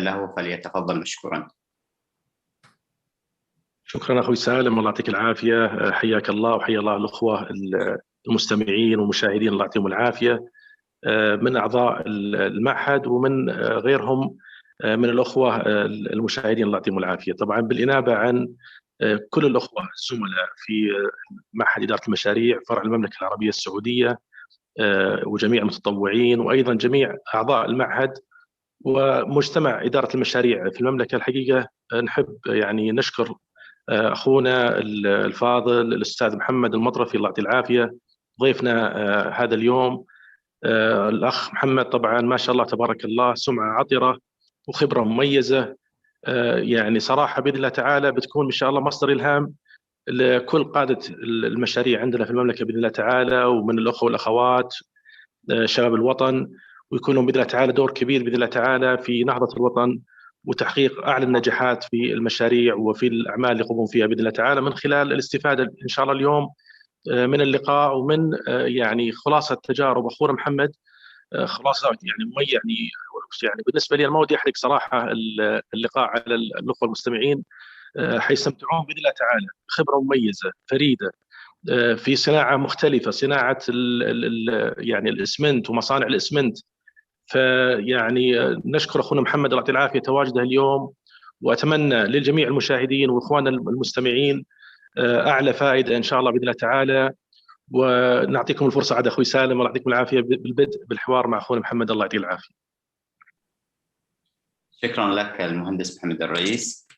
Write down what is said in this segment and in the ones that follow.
له فليتفضل مشكورا. شكرا أخوي سالم، الله يعطيك العافية. حياك الله وحيا الله الأخوة المستمعين والمشاهدين، الله يعطيهم العافية، من أعضاء المعهد ومن غيرهم من الأخوة المشاهدين، الله يعطيهم العافية. طبعا بالإنابة عن كل الأخوة الزملاء في معهد إدارة المشاريع فرع المملكة العربية السعودية وجميع المتطوعين وأيضا جميع أعضاء المعهد ومجتمع إدارة المشاريع في المملكة، الحقيقة نحب يعني نشكر أخونا الفاضل الأستاذ محمد المطرفي، الله يعطيه العافية، ضيفنا هذا اليوم. الأخ محمد طبعا ما شاء الله تبارك الله سمعة عطرة وخبرة مميزة، يعني صراحة بإذن الله تعالى بتكون إن شاء الله مصدر إلهام لكل قادة المشاريع عندنا في المملكة بإذن الله تعالى، ومن الأخوة والأخوات شباب الوطن، ويكون لهم بإذن الله تعالى دور كبير بإذن الله تعالى في نهضة الوطن وتحقيق أعلى النجاحات في المشاريع وفي الأعمال اللي يقومون فيها بإذن الله تعالى، من خلال الاستفادة إن شاء الله اليوم من اللقاء ومن يعني خلاصة تجارب أخونا محمد، خلاصة يعني بالنسبة لي الموضوع يحرق صراحة اللقاء على الأخوة المستمعين، حيستمتعون بإذن الله تعالى، خبرة مميزة فريدة في صناعة مختلفة، صناعة يعني الإسمنت ومصانع الإسمنت. فيعني نشكر أخونا محمد الله يعطيه العافية تواجده اليوم، وأتمنى للجميع المشاهدين وإخواننا المستمعين أعلى فائدة إن شاء الله بإذن الله تعالى. ونعطيكم الفرصة عاد أخوي سالم، الله يعطيكم العافية بالبدء بالحوار مع أخونا محمد الله يعطيه العافية. شكرا لك المهندس محمد الرئيس.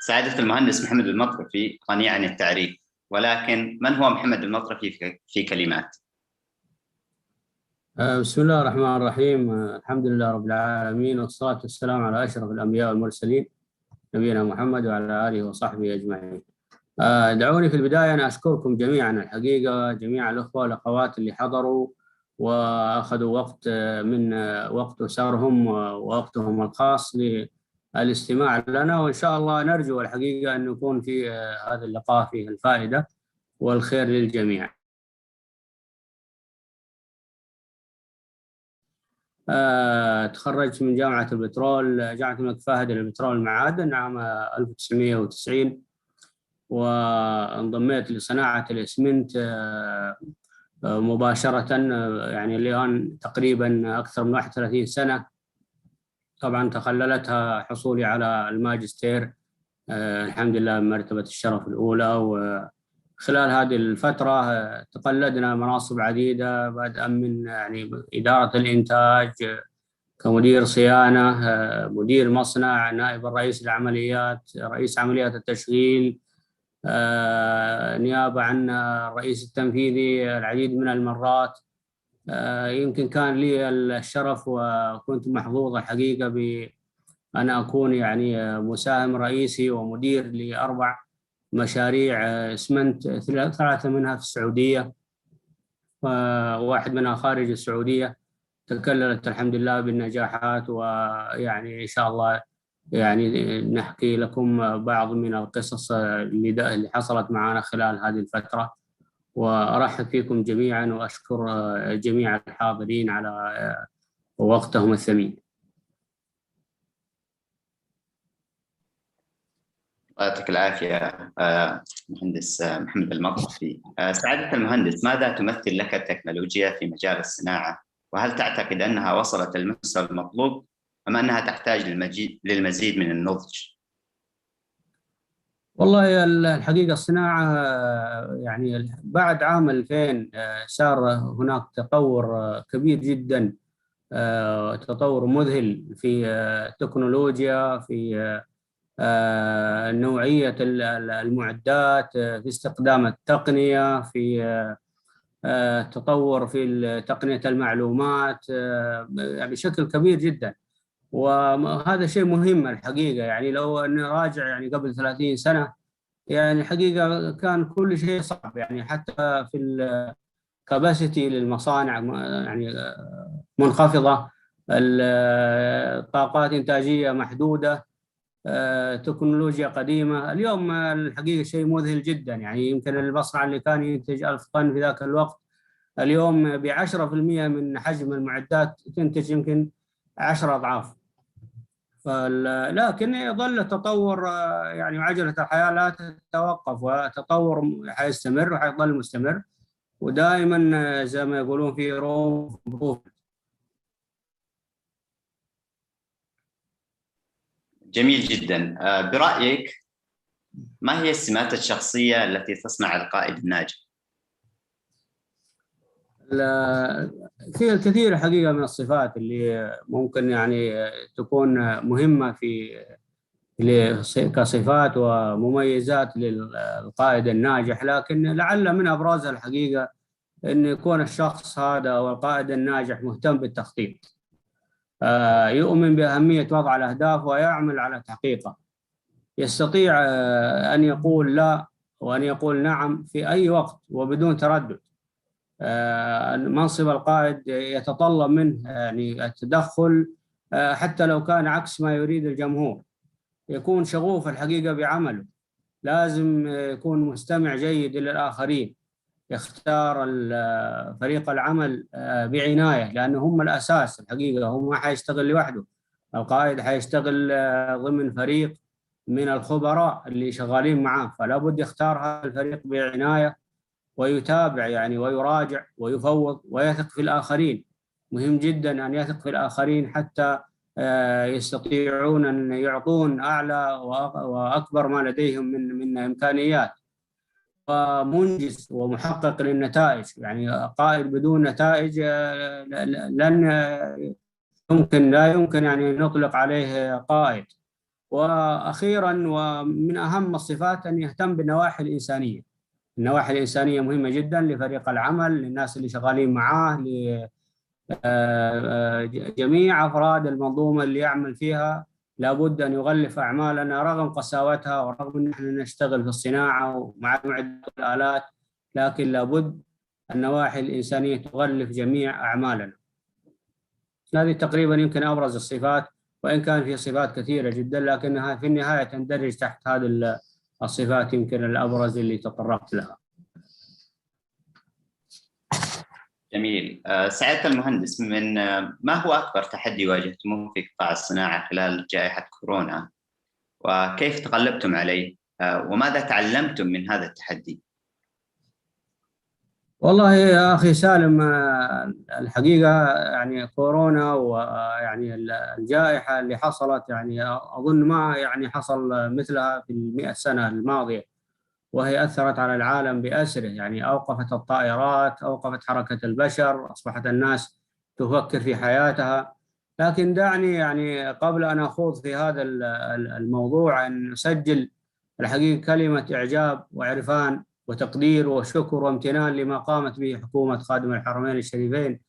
سعادة المهندس محمد المطرفي غني عن التعريف، ولكن من هو محمد المطرفي في كلمات؟ بسم الله الرحمن الرحيم. الحمد لله رب العالمين، والصلاة والسلام على أشرف الأنبياء والمرسلين نبينا محمد وعلى آله وصحبه أجمعين. دعوني في البداية أن أشكركم جميعا الحقيقة، جميع الأخوة والأخوات اللي حضروا وأخذوا وقت من وقت سهرهم ووقتهم الخاص للاستماع لنا، وإن شاء الله نرجو الحقيقة أن يكون في هذا اللقاء فيه الفائدة والخير للجميع. تخرجت من جامعة البترول، جامعة الملك فهد للبترول والمعادن عام 1990، وانضميت لصناعة الإسمنت مباشرة، يعني الآن تقريبا أكثر من 31 سنة. طبعا تخللتها حصولي على الماجستير الحمد لله بمرتبة الشرف الأولى، وخلال هذه الفترة تقلدنا مناصب عديدة، بدءا من يعني إدارة الإنتاج كمدير صيانة، مدير مصنع، نائب الرئيس العمليات، رئيس عمليات التشغيل، نيابة عن الرئيس التنفيذي العديد من المرات. يمكن كان لي الشرف وكنت محظوظ الحقيقة بأن أكون يعني مساهم رئيسي ومدير ل4 مشاريع إسمنت، 3 منها في السعودية وواحد منها خارج السعودية، تكللت الحمد لله بالنجاحات. ويعني إن شاء الله يعني نحكي لكم بعض من القصص اللي حصلت معنا خلال هذه الفترة، وأرحب فيكم جميعا وأشكر جميع الحاضرين على وقتهم الثمين. يعطيك العافية مهندس محمد المطرفي. سعادة المهندس، ماذا تمثل لك التكنولوجيا في مجال الصناعة؟ وهل تعتقد أنها وصلت للمستوى المطلوب أم أنها تحتاج للمزيد من النضج؟ والله الحقيقة الصناعة يعني بعد عام 2000 صار هناك تطور كبير جدا، تطور مذهل في التكنولوجيا، في نوعية المعدات، في استخدام التقنية، في تطور في تقنية المعلومات بشكل كبير جدا. وهذا شيء مهم الحقيقة، يعني لو نراجع يعني قبل 30 سنة يعني الحقيقة كان كل شيء صعب، يعني حتى في الكاباسيتي للمصانع يعني منخفضة، الطاقات إنتاجية محدودة، تكنولوجيا قديمة. اليوم الحقيقة شيء مذهل جدا، يعني يمكن المصنع اللي كان ينتج 1000 طن في ذاك الوقت اليوم ب10% من حجم المعدات تنتج يمكن 10 أضعاف. لكن يظل التطور، يعني عجلة الحياة لا تتوقف، والتطور حيستمر وحيظل مستمر، ودائما زي ما يقولون في روم. جميل جدا. برأيك ما هي السمات الشخصية التي تصنع القائد الناجح؟ في الكثير حقيقة من الصفات اللي ممكن يعني تكون مهمة كصفات ومميزات للقائد الناجح، لكن لعل من أبرزها الحقيقة أن يكون الشخص هذا أو القائد الناجح مهتم بالتخطيط، يؤمن بأهمية وضع الأهداف ويعمل على تحقيقها، يستطيع أن يقول لا وأن يقول نعم في أي وقت وبدون تردد. منصب القائد يتطلب منه يعني التدخل حتى لو كان عكس ما يريد الجمهور، يكون شغوف الحقيقة بعمله، لازم يكون مستمع جيد للآخرين، يختار فريق العمل بعناية، لأنه هم الأساس الحقيقة، هم ما حيشتغل لوحده، القائد حيشتغل ضمن فريق من الخبراء اللي شغالين معاه، فلا بد يختار هذا الفريق بعناية ويتابع يعني ويراجع ويفوض ويثق في الآخرين. مهم جدا أن يثق في الآخرين حتى يستطيعون أن يعطون أعلى وأكبر ما لديهم من إمكانيات، ومنجز ومحقق للنتائج. يعني قائد بدون نتائج لا يمكن يعني نطلق عليه قائد. وأخيرا ومن أهم الصفات أن يهتم بالنواحي الإنسانية. النواحي الإنسانية مهمة جدا لفريق العمل، للناس اللي شغالين معاه، لجميع أفراد المنظومة اللي يعمل فيها. لابد أن يغلف أعمالنا رغم قساوتها ورغم أن احنا نشتغل في الصناعة ومع معدات الآلات، لكن لابد النواحي الإنسانية تغلف جميع أعمالنا. هذه تقريبا يمكن أبرز الصفات، وإن كان في صفات كثيرة جدا لكنها في النهاية تندرج تحت هذه الصفات يمكن الأبرز اللي تطرقت لها. جميل. سعادة المهندس، ما هو أكبر تحدي واجهتموه في قطاع الصناعة خلال جائحة كورونا، وكيف تغلبتم عليه، وماذا تعلمتم من هذا التحدي؟ والله يا أخي سالم، الحقيقة يعني كورونا ويعني الجائحة اللي حصلت يعني أظن ما يعني حصل مثلها في 100 سنة الماضية، وهي أثرت على العالم بأسره، يعني أوقفت الطائرات، أوقفت حركة البشر، أصبحت الناس تفكر في حياتها. لكن دعني يعني قبل أن أخوض في هذا الموضوع أن أسجل الحقيقة كلمة إعجاب وعرفان وتقدير وشكر وامتنان لما قامت به حكومة خادم الحرمين الشريفين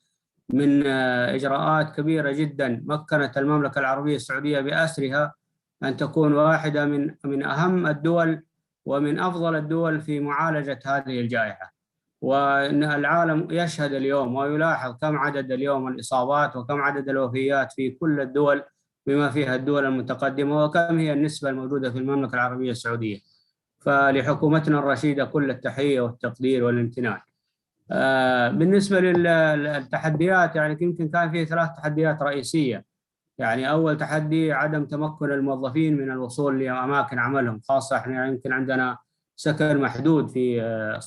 من إجراءات كبيرة جدا مكنت المملكة العربية السعودية بأسرها أن تكون واحدة من أهم الدول ومن أفضل الدول في معالجة هذه الجائحة. وأن العالم يشهد اليوم ويلاحظ كم عدد اليوم الإصابات وكم عدد الوفيات في كل الدول بما فيها الدول المتقدمة، وكم هي النسبة الموجودة في المملكة العربية السعودية. فلحكومتنا الرشيدة كل التحية والتقدير والامتنان. بالنسبة للتحديات يعني يمكن كان فيه 3 تحديات رئيسية. يعني أول تحدي عدم تمكن الموظفين من الوصول لأماكن عملهم، خاصة احنا يمكن عندنا سكن محدود في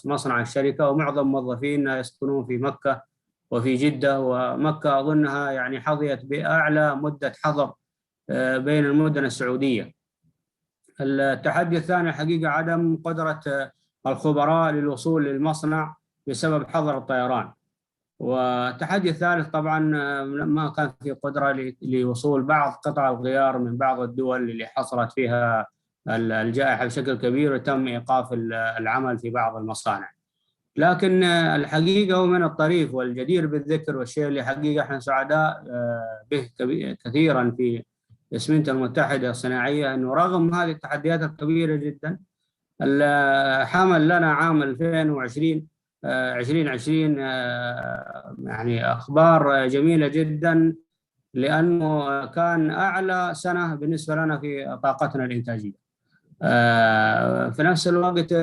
مصنع الشركة، ومعظم موظفينا يسكنون في مكة وفي جدة، ومكة أظنها يعني حظيت بأعلى مدة حظر بين المدن السعودية. التحدي الثاني حقيقة عدم قدرة الخبراء للوصول للمصنع بسبب حظر الطيران. والتحدي الثالث طبعا ما كان في قدرة لوصول بعض قطع الغيار من بعض الدول اللي حصلت فيها الجائحة بشكل كبير وتم إيقاف العمل في بعض المصانع. لكن الحقيقة ومن الطريف والجدير بالذكر والشيء اللي حقيقة احنا سعداء به كثيرا في اسمنت المتحدة الصناعية، أنه رغم هذه التحديات الكبيرة جدا حمل لنا عام 2020 يعني أخبار جميلة جدا، لأنه كان أعلى سنة بالنسبة لنا في طاقتنا الإنتاجية. في نفس الوقت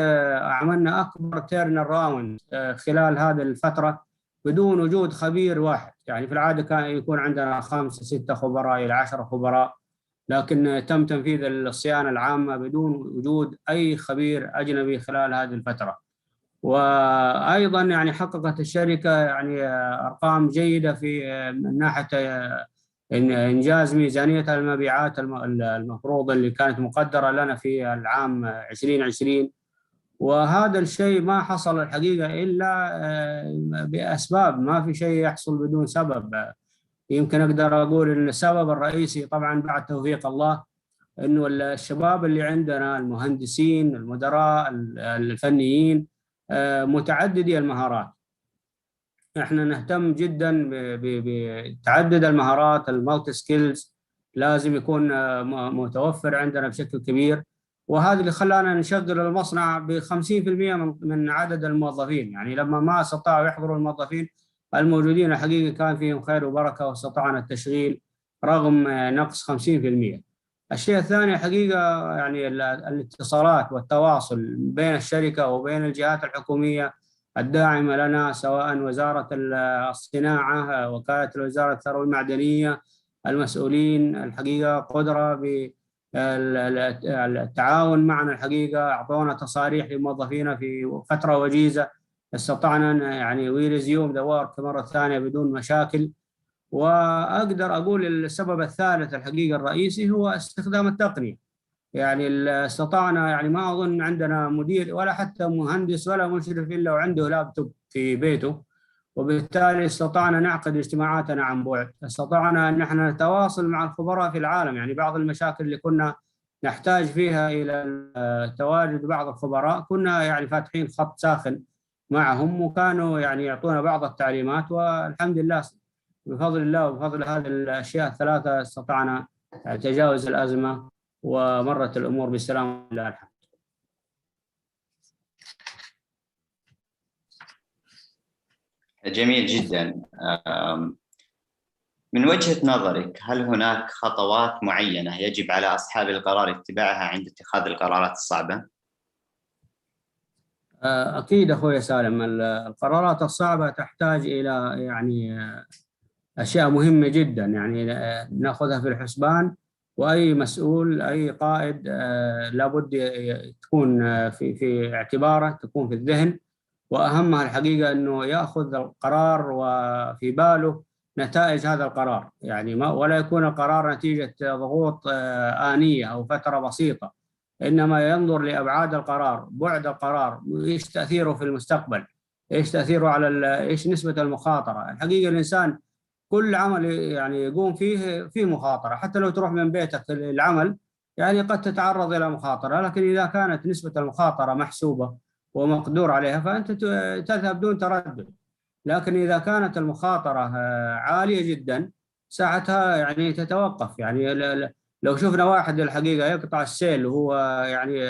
عملنا أكبر تيرن راوند خلال هذه الفترة بدون وجود خبير واحد. يعني في العادة كان يكون عندنا 5 6 خبراء إلى 10 خبراء، لكن تم تنفيذ الصيانة العامة بدون وجود أي خبير أجنبي خلال هذه الفترة. وأيضا يعني حققت الشركة يعني أرقام جيدة في من ناحية إنجاز ميزانية المبيعات المفروض اللي كانت مقدرة لنا في العام 2020. وهذا الشيء ما حصل الحقيقة إلا بأسباب، ما في شيء يحصل بدون سبب. يمكن أقدر أقول أن السبب الرئيسي طبعا بعد توفيق الله أنه الشباب اللي عندنا، المهندسين، المدراء، الفنيين، متعددي المهارات. احنا نهتم جدا بتعدد المهارات، المالتي سكيلز لازم يكون متوفر عندنا بشكل كبير. وهذا اللي خلانا نشغل المصنع ب 50% من عدد الموظفين. يعني لما ما استطاعوا يحضروا الموظفين الموجودين الحقيقة كان فيهم خير وبركة واستطعنا التشغيل رغم نقص 50%. الشيء الثاني حقيقة يعني الاتصالات والتواصل بين الشركة وبين الجهات الحكومية الداعمة لنا، سواء وزارة الصناعة، وكالة وزارة الثروة المعدنية، المسؤولين الحقيقة قدرة بالتعاون معنا الحقيقة. أعطونا تصاريح لموظفينا في فترة وجيزة، استطعنا يعني وريزيوم ذا ورك مرة ثانية بدون مشاكل. وأقدر أقول السبب الثالث الحقيقة الرئيسي هو استخدام التقنية. يعني استطعنا، يعني ما أظن عندنا مدير ولا حتى مهندس ولا مشرف إلا وعنده لابتوب في بيته، وبالتالي استطعنا نعقد اجتماعاتنا عن بعد. استطعنا أن احنا نتواصل مع الخبراء في العالم. يعني بعض المشاكل اللي كنا نحتاج فيها إلى تواجد بعض الخبراء كنا يعني فاتحين خط ساخن معهم، وكانوا يعني يعطونا بعض التعليمات، والحمد لله بفضل الله وبفضل هذه الأشياء الثلاثة استطعنا تجاوز الأزمة ومرت الأمور بسلام لله الحمد. جميل جدا. من وجهة نظرك هل هناك خطوات معينة يجب على أصحاب القرار اتباعها عند اتخاذ القرارات الصعبة؟ أكيد أخوي سالم، القرارات الصعبة تحتاج إلى يعني أشياء مهمة جدا يعني نأخذها في الحسبان. وأي مسؤول، أي قائد لابد تكون في اعتباره، تكون في الذهن. وأهمها الحقيقة أنه يأخذ القرار وفي باله نتائج هذا القرار، يعني ولا يكون القرار نتيجة ضغوط آنية أو فترة بسيطة، إنما ينظر لأبعاد القرار، بعد القرار، إيش تأثيره في المستقبل، إيش تأثيره على إيش نسبة المخاطرة. الحقيقة الإنسان كل عمل يعني يقوم فيه مخاطرة، حتى لو تروح من بيتك للعمل يعني قد تتعرض إلى مخاطرة، لكن إذا كانت نسبة المخاطرة محسوبة ومقدور عليها فأنت تذهب دون تردد. لكن إذا كانت المخاطرة عالية جدا ساعتها يعني تتوقف. يعني لو شفنا واحد الحقيقة يقطع السيل وهو يعني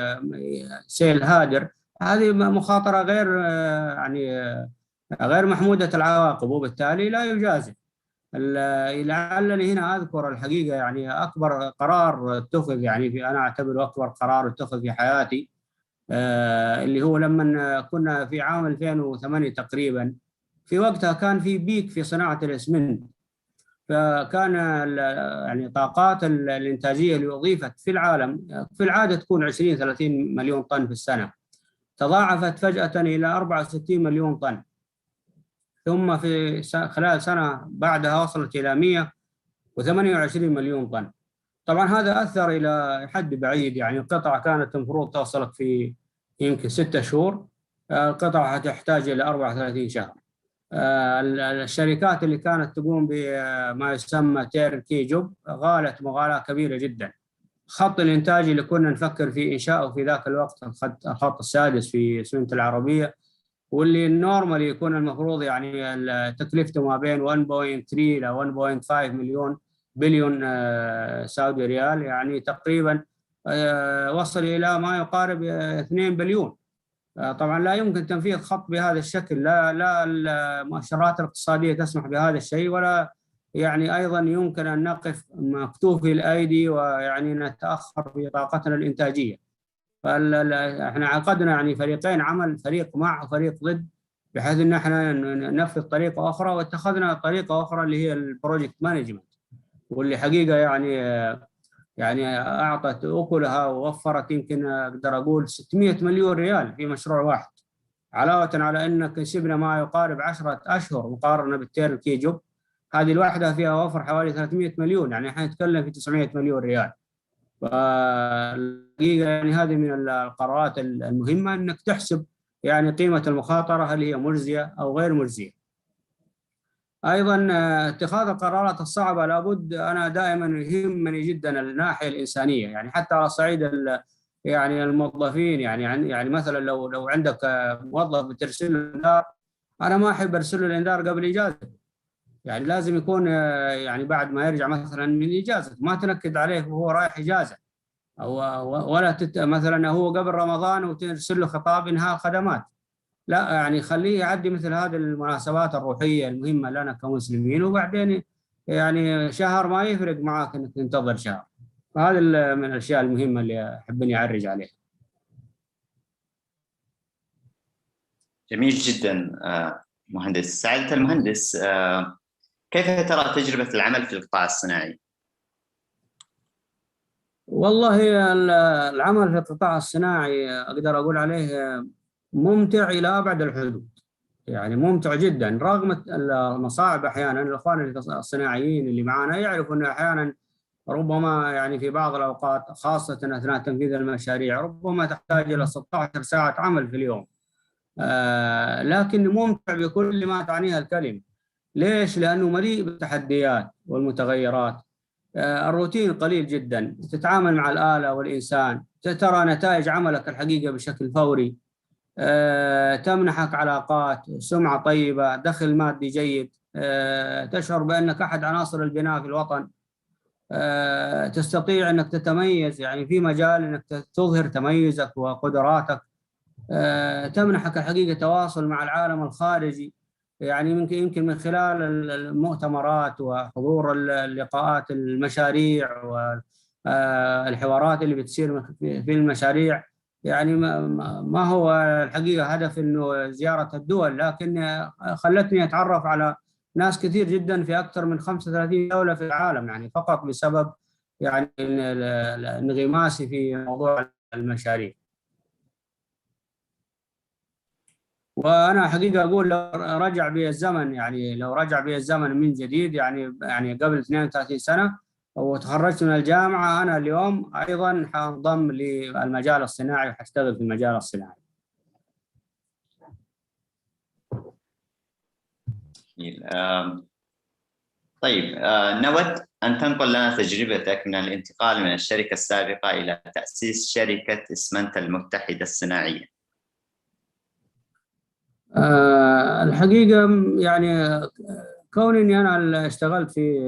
سيل هادر، هذه مخاطرة يعني غير محمودة العواقب، وبالتالي لا يجازف. لعلني هنا أذكر الحقيقة يعني أكبر قرار اتخذ، يعني أنا أعتبره أكبر قرار اتخذ في حياتي، اللي هو لما كنا في عام 2008 تقريبا. في وقتها كان في بيك في صناعة الإسمنت، فكان يعني طاقات الإنتاجية اللي أضيفت في العالم في العادة تكون 20-30 مليون طن في السنة، تضاعفت فجأة إلى 64 مليون طن، ثم في خلال سنة بعدها وصلت إلى 128 مليون طن. طبعا هذا أثر إلى حد بعيد، يعني القطعة كانت المفروض توصلك في يمكن 6 شهور، القطعة تحتاج إلى 34 شهر. الشركات اللي كانت تقوم بما يسمى تيركي جوب غالت مغالاة كبيرة جدا. خط الإنتاج اللي كنا نفكر في إنشاؤه في ذاك الوقت، الخط السادس في اسمنت العربية، واللي النورمالي يكون المفروض يعني تكلفته ما بين 1.3 إلى 1.5 بليون سعودي ريال، يعني تقريبا وصل إلى ما يقارب 2 بليون. طبعا لا يمكن تنفيذ خط بهذا الشكل، لا المؤشرات الاقتصادية تسمح بهذا الشيء، ولا يعني أيضا يمكن أن نقف مكتوفي الأيدي ويعني نتأخر في طاقتنا الإنتاجية. احنا عقدنا يعني فريقين عمل، فريق مع وفريق ضد، بحيث ان احنا ننفذ طريقه اخرى، واتخذنا طريقه اخرى اللي هي البروجكت مانجمنت، واللي حقيقه يعني يعني أعطت أكلها ووفرت يمكن أقدر أقول 600 مليون ريال في مشروع واحد، علاوة على أن كسبنا ما يقارب 10 أشهر مقارنة بالتير الكيجو، هذه الواحدة فيها وفر حوالي 300 مليون، يعني احنا نتكلم في 900 مليون ريال. فالحقيقة يعني هذه من القرارات المهمة، أنك تحسب يعني قيمة المخاطرة هل هي مجزية أو غير مجزية. أيضا اتخاذ القرارات الصعبة لابد، أنا دائما يهمني جدا الناحية الإنسانية، يعني حتى على صعيد يعني الموظفين، يعني مثلا لو عندك موظف بترسل له إنذار، أنا ما أحب أرسل له الإنذار قبل إجازته، يعني لازم يكون يعني بعد ما يرجع مثلا من إجازته، ما تنكد عليه وهو رايح إجازة، أو ولا مثلا هو قبل رمضان وترسل له خطاب إنهاء خدمات، لا يعني خليه يعدي مثل هذه المناسبات الروحية المهمة لنا كمسلمين، وبعدين يعني شهر ما يفرق معك انك تنتظر شهر. فهذا من الاشياء المهمة اللي احب اني اعرج عليها. جميل جدا مهندس. سعادة المهندس، كيف ترى تجربة العمل في القطاع الصناعي؟ والله العمل في القطاع الصناعي اقدر اقول عليه ممتع الى ابعد الحدود، يعني ممتع جدا رغم المصاعب. احيانا الاخوان الصناعيين اللي معنا يعرفوا انه احيانا ربما يعني في بعض الاوقات خاصه اثناء تنفيذ المشاريع ربما تحتاج الى 16 ساعه عمل في اليوم، لكن ممتع بكل ما تعنيها الكلمه. ليش؟ لانه مليء بالتحديات والمتغيرات، الروتين قليل جدا، تتعامل مع الآلة والإنسان، ترى نتائج عملك الحقيقة بشكل فوري، تمنحك علاقات، سمعة طيبة، دخل مادي جيد، تشعر بأنك أحد عناصر البناء في الوطن، تستطيع أنك تتميز يعني في مجال أنك تظهر تميزك وقدراتك، تمنحك الحقيقة تواصل مع العالم الخارجي، يعني يمكن من خلال المؤتمرات وحضور اللقاءات المشاريع والحوارات اللي بتصير في المشاريع. يعني ما هو الحقيقة هدف إنه زيارة الدول، لكن خلتني أتعرف على ناس كثير جدا في أكثر من 35 دولة في العالم، يعني فقط بسبب يعني انغماسي في موضوع المشاريع. وانا حقيقه اقول لو رجع بي الزمن، يعني لو رجع بي الزمن من جديد، يعني قبل 32 سنه وتخرجت من الجامعه، انا اليوم ايضا حانضم للمجال الصناعي وحاشتغل في المجال الصناعي. طيب، نود أن تنقل لنا تجربتك من الانتقال من الشركة السابقة إلى تأسيس شركة إسمنت المتحدة الصناعية. الحقيقة يعني كون إني أنا اشتغلت في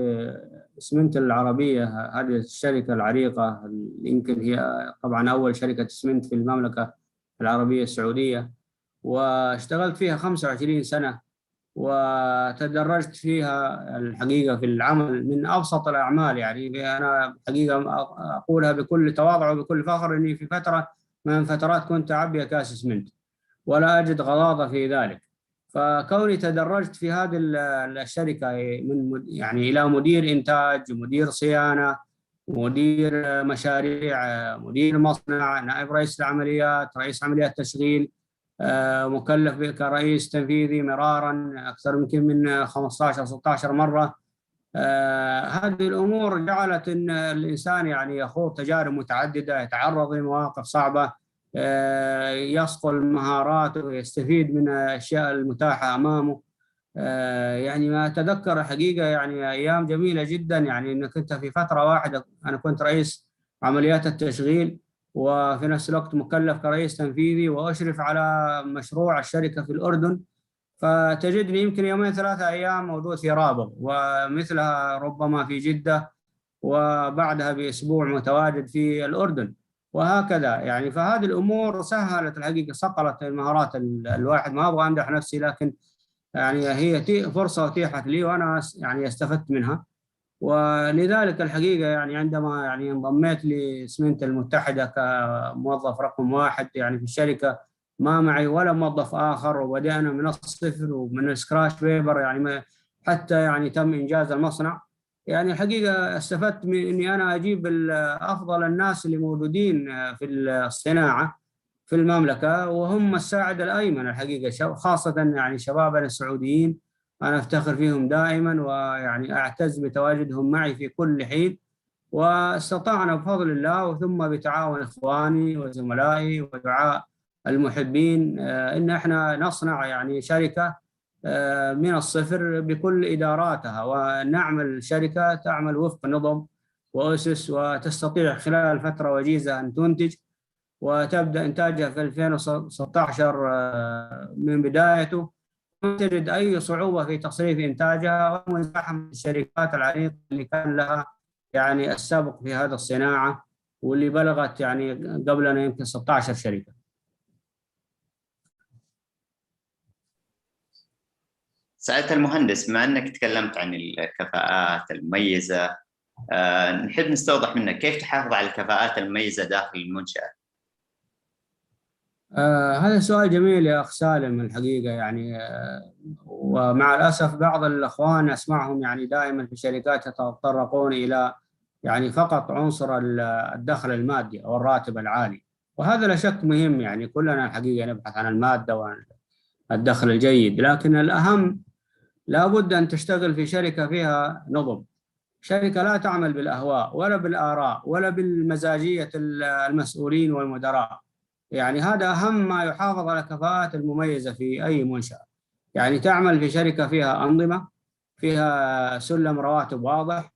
إسمنت العربية، هذه الشركة العريقة، يمكن هي طبعا أول شركة إسمنت في المملكة العربية السعودية، واشتغلت فيها 25 سنة، وتدرجت فيها الحقيقة في العمل من أبسط الأعمال. يعني أنا حقيقة أقولها بكل تواضع وبكل فخر إني في فترة من فترات كنت أعبي أكياس إسمنت ولا أجد غضاضة في ذلك. فكوني تدرجت في هذه الشركة من يعني إلى مدير إنتاج، مدير صيانة، مدير مشاريع، مدير مصنع، نائب رئيس العمليات، رئيس عمليات تشغيل، مكلف كرئيس تنفيذي مرارا أكثر من 15 16 مرة. هذه الأمور جعلت أن الإنسان يعني يخوض تجارب متعددة، يتعرض لمواقف صعبة، يصقل مهاراته ويستفيد من الأشياء المتاحة أمامه. يعني ما أتذكر حقيقة يعني أيام جميلة جدا، يعني أنك أنت في فترة واحدة أنا كنت رئيس عمليات التشغيل وفي نفس الوقت مكلف كرئيس تنفيذي وأشرف على مشروع الشركة في الأردن، فتجدني يمكن يومين 3 أيام موجود في رابغ، ومثلها ربما في جدة، وبعدها بأسبوع متواجد في الأردن، وهكذا. يعني فهذه الأمور سهلت الحقيقة، صقلت المهارات الواحد. ما أبغى أمدح نفسي، لكن يعني هي فرصة أتيحت لي وأنا يعني استفدت منها. ولذلك الحقيقة يعني عندما يعني انضميت لإسمنت المتحدة كموظف رقم 1 يعني في الشركة، ما معي ولا موظف آخر، وبدأنا من الصفر ومن السكراش بيبر، يعني حتى يعني تم إنجاز المصنع. يعني الحقيقة استفدت من إني أنا أجيب أفضل الناس اللي موجودين في الصناعة في المملكة، وهم الساعد الأيمن الحقيقة، خاصة يعني شبابنا السعوديين. أنا أفتخر فيهم دائما، ويعني أعتز بتواجدهم معي في كل حين. واستطعنا بفضل الله وثم بتعاون إخواني وزملائي ودعاء المحبين إن احنا نصنع يعني شركة من الصفر بكل إداراتها، ونعمل شركة تعمل وفق نظم وأسس، وتستطيع خلال فترة وجيزة أن تنتج، وتبدأ إنتاجها في 2016 من بدايته. ما تجد أي صعوبة في تصريف إنتاجها، ومزاحمة الشركات العريقة اللي كان لها يعني السابق في هذا الصناعة، واللي بلغت يعني قبلنا يمكن 16 شركة. سعادة المهندس، بما أنك تكلمت عن الكفاءات المميزة، نحب نستوضح منك كيف تحافظ على الكفاءات المميزة داخل المنشأة؟ هذا سؤال جميل يا أخ سالم الحقيقة. يعني ومع الأسف بعض الأخوان أسمعهم يعني دائما في شركات يتطرقون إلى يعني فقط عنصر الدخل المادي أو الراتب العالي، وهذا لا شك مهم. يعني كلنا الحقيقة نبحث عن المادة والدخل الجيد، لكن الأهم لابد أن تشتغل في شركة فيها نظم، شركة لا تعمل بالأهواء ولا بالآراء ولا بالمزاجية المسؤولين والمدراء. يعني هذا أهم ما يحافظ على الكفاءات المميزة في أي منشأة. يعني تعمل في شركة فيها أنظمة، فيها سلم رواتب واضح،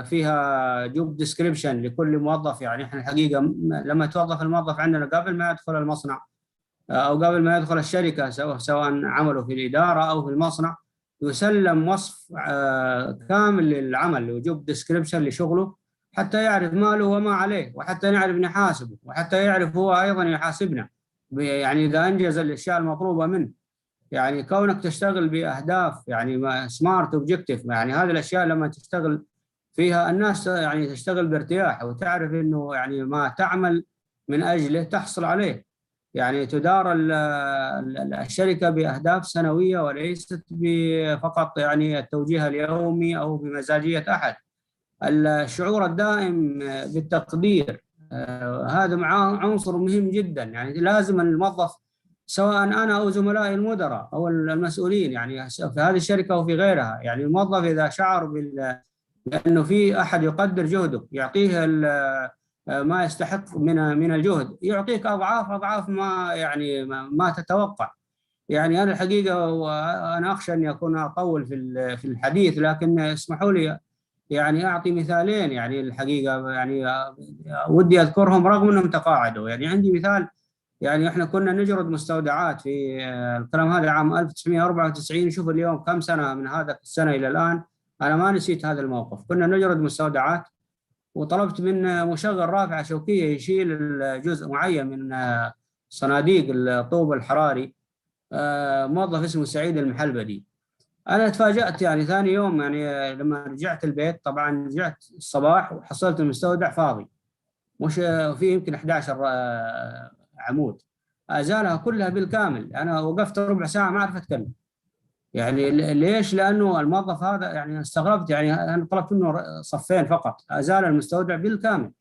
فيها جوب ديسكريبشن لكل موظف. يعني احنا الحقيقة لما توظف الموظف عندنا قبل ما يدخل المصنع أو قبل ما يدخل الشركة، سواء عمله في الإدارة أو في المصنع، يسلم وصف كامل للعمل وجوب ديسكريبشن لشغله، حتى يعرف ما له وما عليه، وحتى نعرف نحاسبه، وحتى يعرف هو أيضا يحاسبنا يعني إذا أنجز الأشياء المطلوبة منه. يعني كونك تشتغل بأهداف يعني سمارت اوبجكتيف، يعني هذه الأشياء لما تشتغل فيها الناس يعني تشتغل بارتياح، وتعرف إنه يعني ما تعمل من أجله تحصل عليه. يعني تدار الشركة بأهداف سنوية، وليست فقط يعني التوجيه اليومي أو بمزاجية أحد. الشعور الدائم بالتقدير هذا عنصر مهم جدا. يعني لازم الموظف، سواء أنا أو زملائي المدراء أو المسؤولين يعني في هذه الشركة أو في غيرها، يعني الموظف إذا شعر بأنه في أحد يقدر جهده، يعطيه ما يستحق من الجهد، يعطيك أضعاف ما يعني ما تتوقع. يعني أنا الحقيقة وأنا أخشى أن أكون أطول في الحديث، لكن اسمحوا لي يعني أعطي مثالين. يعني الحقيقة يعني ودي أذكرهم رغم أنهم تقاعدوا. يعني عندي مثال، يعني إحنا كنا نجرد مستودعات في الكلام هذا عام 1994. شوف اليوم كم سنة من هذا السنة إلى الآن، أنا ما نسيت هذا الموقف. كنا نجرد مستودعات، وطلبت من مشغل رافعة شوكية يشيل جزء معين من صناديق الطوب الحراري، موظف اسمه سعيد المحلبدي. أنا تفاجأت يعني ثاني يوم، يعني لما رجعت البيت، طبعا رجعت الصباح وحصلت المستودع فاضي، مش فيه يمكن 11 عمود، أزالها كلها بالكامل. أنا وقفت ربع ساعة ما أعرف أتكلم. يعني ليش؟ لأنه الموظف هذا يعني استغربت، يعني أنا طلبت منه صفين فقط، أزال المستودع بالكامل.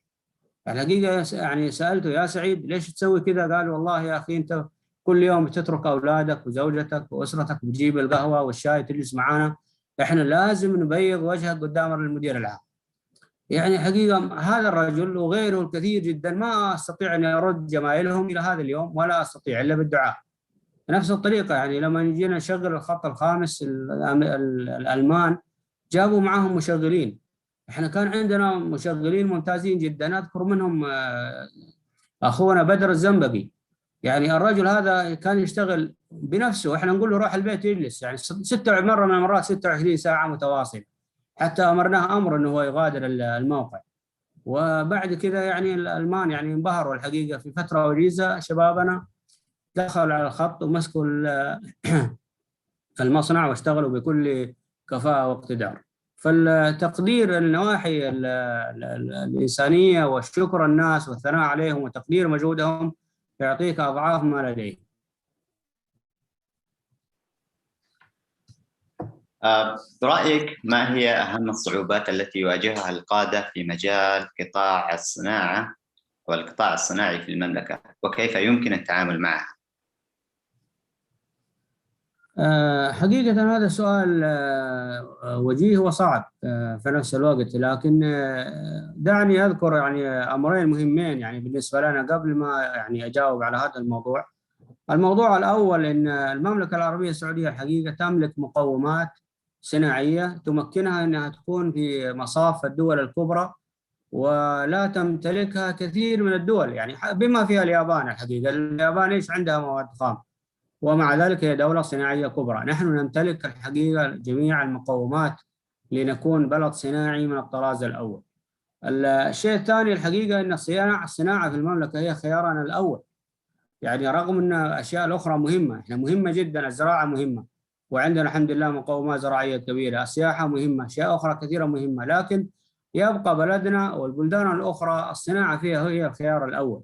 الحقيقة يعني سألته يا سعيد ليش تسوي كذا؟ قال والله يا أخي أنت كل يوم بتترك أولادك وزوجتك وأسرتك، بتجيب القهوة والشاي تجلس معنا، إحنا لازم نبيض وجهك قدام المدير العام. يعني حقيقة هذا الرجل وغيره الكثير جدا ما أستطيع أن أرد جمايلهم إلى هذا اليوم، ولا أستطيع إلا بالدعاء. بنفس الطريقة يعني لما جينا نشغل الخط الخامس، الألمان جابوا معهم مشغلين. احنا كان عندنا مشغلين ممتازين جدا، أذكر منهم أخونا بدر الزنبقي. يعني الرجل هذا كان يشتغل بنفسه، احنا نقول له روح البيت يجلس يعني 6 مرة من المرات 26 ساعة متواصلة، حتى أمرناه أمر أنه هو يغادر الموقع. وبعد كذا يعني الألمان يعني انبهروا الحقيقة. في فترة وجيزة شبابنا دخلوا على الخط ومسكوا المصنع واشتغلوا بكل كفاءة واقتدار. فالتقدير النواحي الإنسانية والشكر الناس والثناء عليهم وتقدير مجهودهم يعطيك أضعاف ما لديه. برأيك ما هي أهم الصعوبات التي يواجهها القادة في مجال قطاع الصناعة والقطاع الصناعي في المملكة، وكيف يمكن التعامل معها؟ حقيقة هذا سؤال وجيه وصعب في نفس الوقت، لكن دعني أذكر يعني أمرين مهمين يعني بالنسبة لنا قبل ما يعني أجاوب على هذا الموضوع. الموضوع الأول أن المملكة العربية السعودية الحقيقة تملك مقومات صناعية تمكنها أنها تكون في مصاف الدول الكبرى، ولا تمتلكها كثير من الدول، يعني بما فيها اليابان. الحقيقة اليابان إيش عندها مواد خام، ومع ذلك هي دولة صناعية كبرى. نحن نمتلك الحقيقة جميع المقومات لنكون بلد صناعي من الطراز الأول. الشيء الثاني الحقيقة أن الصناعة في المملكة هي خيارنا الأول، يعني رغم أن الأشياء الأخرى مهمة، إحنا مهمة جدا، الزراعة مهمة وعندنا الحمد لله مقومات زراعية كبيرة، السياحة مهمة، أشياء أخرى كثيرة مهمة، لكن يبقى بلدنا والبلدان الأخرى الصناعة فيها هي الخيار الأول.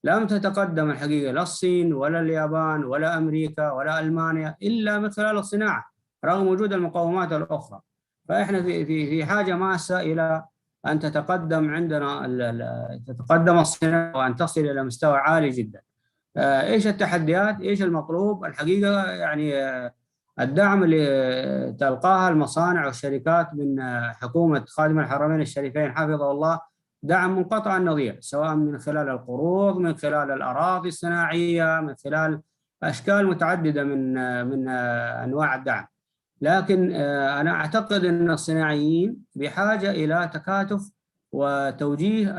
لم تتقدم الحقيقة لا الصين ولا اليابان ولا أمريكا ولا ألمانيا إلا من خلال الصناعة رغم وجود المقومات الأخرى. فإحنا في حاجة ماسة إلى أن تتقدم عندنا تتقدم الصناعة وأن تصل إلى مستوى عالي جدا. إيش التحديات؟ إيش المطلوب؟ الحقيقة يعني الدعم اللي تلقاها المصانع والشركات من حكومة خادم الحرمين الشريفين حفظه الله دعم منقطع النظير، سواء من خلال القروض، من خلال الأراضي الصناعية، من خلال أشكال متعددة من أنواع الدعم. لكن أنا أعتقد أن الصناعيين بحاجة إلى تكاتف وتوجيه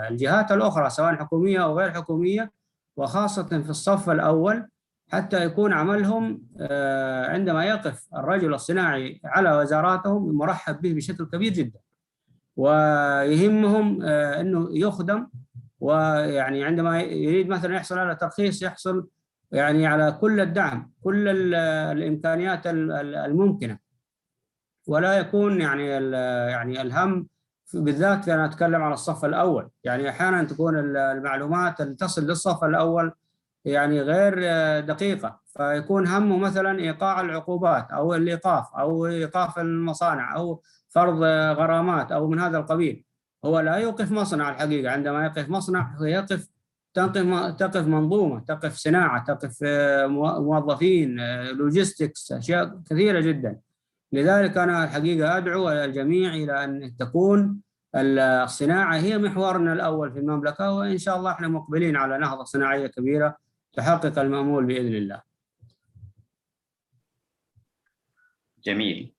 الجهات الأخرى سواء حكومية أو غير حكومية، وخاصة في الصف الأول، حتى يكون عملهم عندما يقف الرجل الصناعي على وزاراتهم مرحب به بشكل كبير جدا، ويهمهم أنه يخدم، ويعني عندما يريد مثلا يحصل على ترخيص يحصل يعني على كل الدعم، كل الإمكانيات الممكنة، ولا يكون يعني الهم بالذات أنا أتكلم على الصف الأول. يعني أحيانا تكون المعلومات اللي تصل للصف الأول يعني غير دقيقة، فيكون همه مثلا إيقاع العقوبات أو الإيقاف أو إيقاف المصانع أو فرض غرامات أو من هذا القبيل. هو لا يوقف مصنع، الحقيقة عندما يقف مصنع هو تقف منظومة، تقف صناعة، تقف موظفين، لوجيستكس، أشياء كثيرة جدا. لذلك أنا الحقيقة أدعو الجميع إلى أن تكون الصناعة هي محورنا الأول في المملكة، وإن شاء الله احنا مقبلين على نهضة صناعية كبيرة تحقق المأمول بإذن الله. جميل.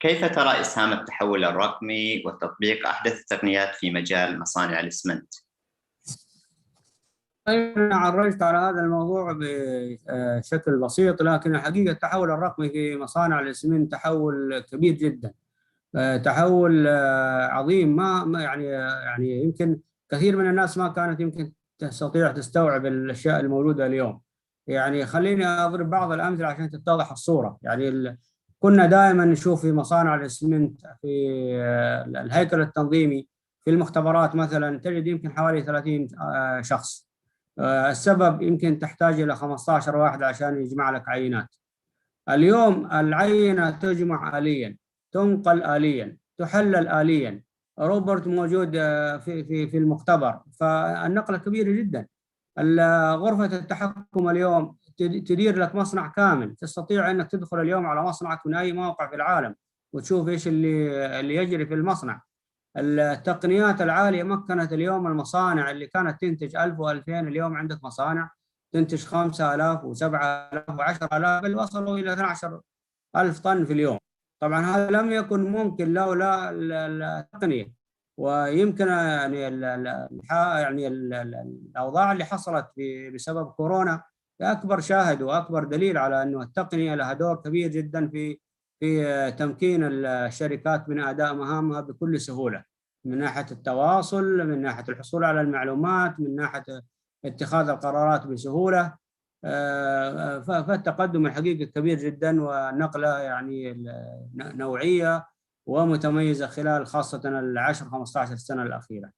كيف ترى إسهام التحول الرقمي وتطبيق أحدث التقنيات في مجال مصانع الإسمنت؟ أنا عرجت على هذا الموضوع بشكل بسيط، لكن الحقيقة التحول الرقمي في مصانع الإسمنت تحول كبير جدا، تحول عظيم. ما يعني يمكن كثير من الناس ما كانت يمكن تستطيع تستوعب الأشياء الموجودة اليوم. يعني خليني أضرب بعض الأمثلة عشان تتضح الصورة. يعني كنا دائما نشوف في مصانع الإسمنت في الهيكل التنظيمي في المختبرات مثلا تجد يمكن حوالي 30 شخص. السبب يمكن تحتاج إلى 15 واحد عشان يجمع لك عينات. اليوم العينة تجمع آليا، تنقل آليا، تحلل آليا، روبوت موجود في المختبر، فالنقلة كبيرة جدا. غرفة التحكم اليوم تدير لك مصنع كامل، تستطيع أنك تدخل اليوم على مصنعك من أي موقع في العالم وتشوف إيش اللي يجري في المصنع. التقنيات العالية مكنت اليوم المصانع اللي كانت تنتج 1000 و2000 اليوم عندك مصانع تنتج 5000 و7000 و10000، بل وصلوا إلى 12000 طن في اليوم. طبعا هذا لم يكن ممكن لولا التقنية، ويمكن يعني الأوضاع اللي حصلت بسبب كورونا أكبر شاهد وأكبر دليل على أنه التقنية لها دور كبير جدا في تمكين الشركات من أداء مهامها بكل سهولة، من ناحية التواصل، من ناحية الحصول على المعلومات، من ناحية اتخاذ القرارات بسهولة. فالتقدم الحقيقي كبير جدا، ونقلة يعني نوعية ومتميزة خلال خاصة 10-15 سنة الأخيرة.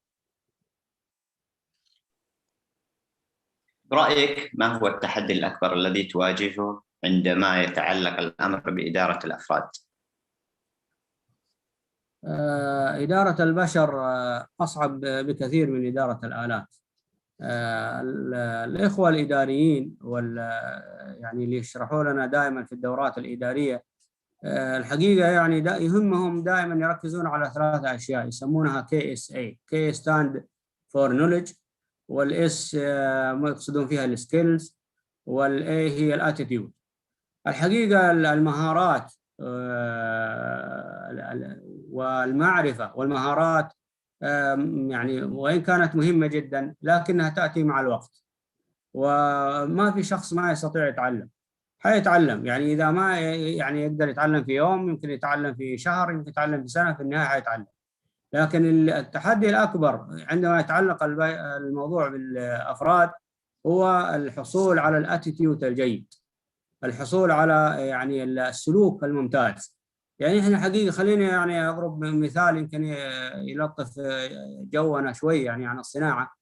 برأيك ما هو التحدي الأكبر الذي تواجهه عندما يتعلق الأمر بإدارة الأفراد؟ إدارة البشر أصعب بكثير من إدارة الآلات. الإخوة الإداريين يعني اللي يشرحوا لنا دائما في الدورات الإدارية، الحقيقة يعني يهمهم دائما يركزون على 3 أشياء يسمونها KSA. K stand for knowledge، والS ما يقصدون فيها السكيلز، والA هي الاتيتيود. الحقيقة المهارات والمعرفة والمهارات يعني وإن كانت مهمة جدا لكنها تأتي مع الوقت، وما في شخص ما يستطيع يتعلم، حيتعلم. يعني إذا ما يعني يقدر يتعلم في يوم، يمكن يتعلم في شهر، يمكن يتعلم في سنة، في النهاية حيتعلم. لكن التحدي الأكبر عندما يتعلق الموضوع بالأفراد هو الحصول على الاتيتيود الجيد، الحصول على يعني السلوك الممتاز. يعني احنا حقيقة خليني يعني أضرب مثال يمكن يلطف جونا شوي يعني عن الصناعة.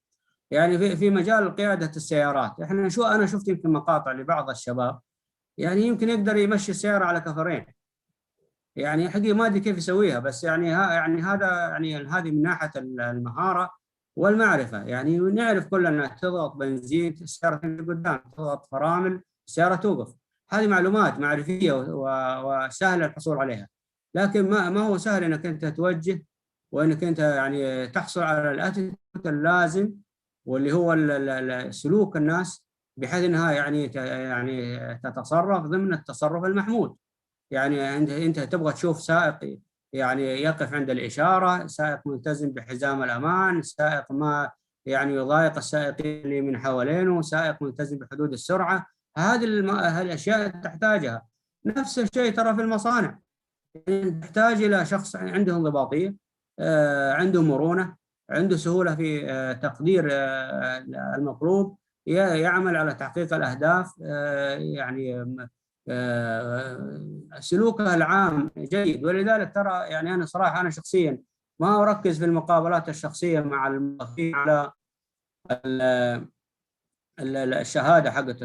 يعني في مجال قيادة السيارات، احنا أنا شفت يمكن مقاطع لبعض الشباب يعني يمكن يقدر يمشي السيارة على كفرين. يعني حقيقة ما أدري كيف يسويها، بس يعني هذا يعني هذه من ناحية المهارة والمعرفة. يعني نعرف كلنا تضغط بنزين السيارة تمشي قدام، تضغط فرامل السيارة توقف. هذه معلومات معرفية وسهل الحصول عليها، لكن ما هو سهل انك انت توجه وانك انت يعني تحصل على الاتيتيود اللازم، واللي هو سلوك الناس بحيث انها يعني تتصرف ضمن التصرف المحمود. يعني انت تبغى تشوف سائق يعني يقف عند الاشاره، سائق ملتزم بحزام الامان، سائق ما يعني يضايق السائقين اللي من حوالينه، سائق ملتزم بحدود السرعه. هذه الاشياء تحتاجها. نفس الشيء ترى في المصانع، يعني تحتاج الى شخص عنده انضباطيه، عنده مرونه، عنده سهوله في تقدير المطلوب، يعمل على تحقيق الاهداف، يعني سلوكه العام جيد. ولذلك ترى يعني انا صراحه انا شخصيا ما اركز في المقابلات الشخصيه مع الموظفين على الشهاده حقته.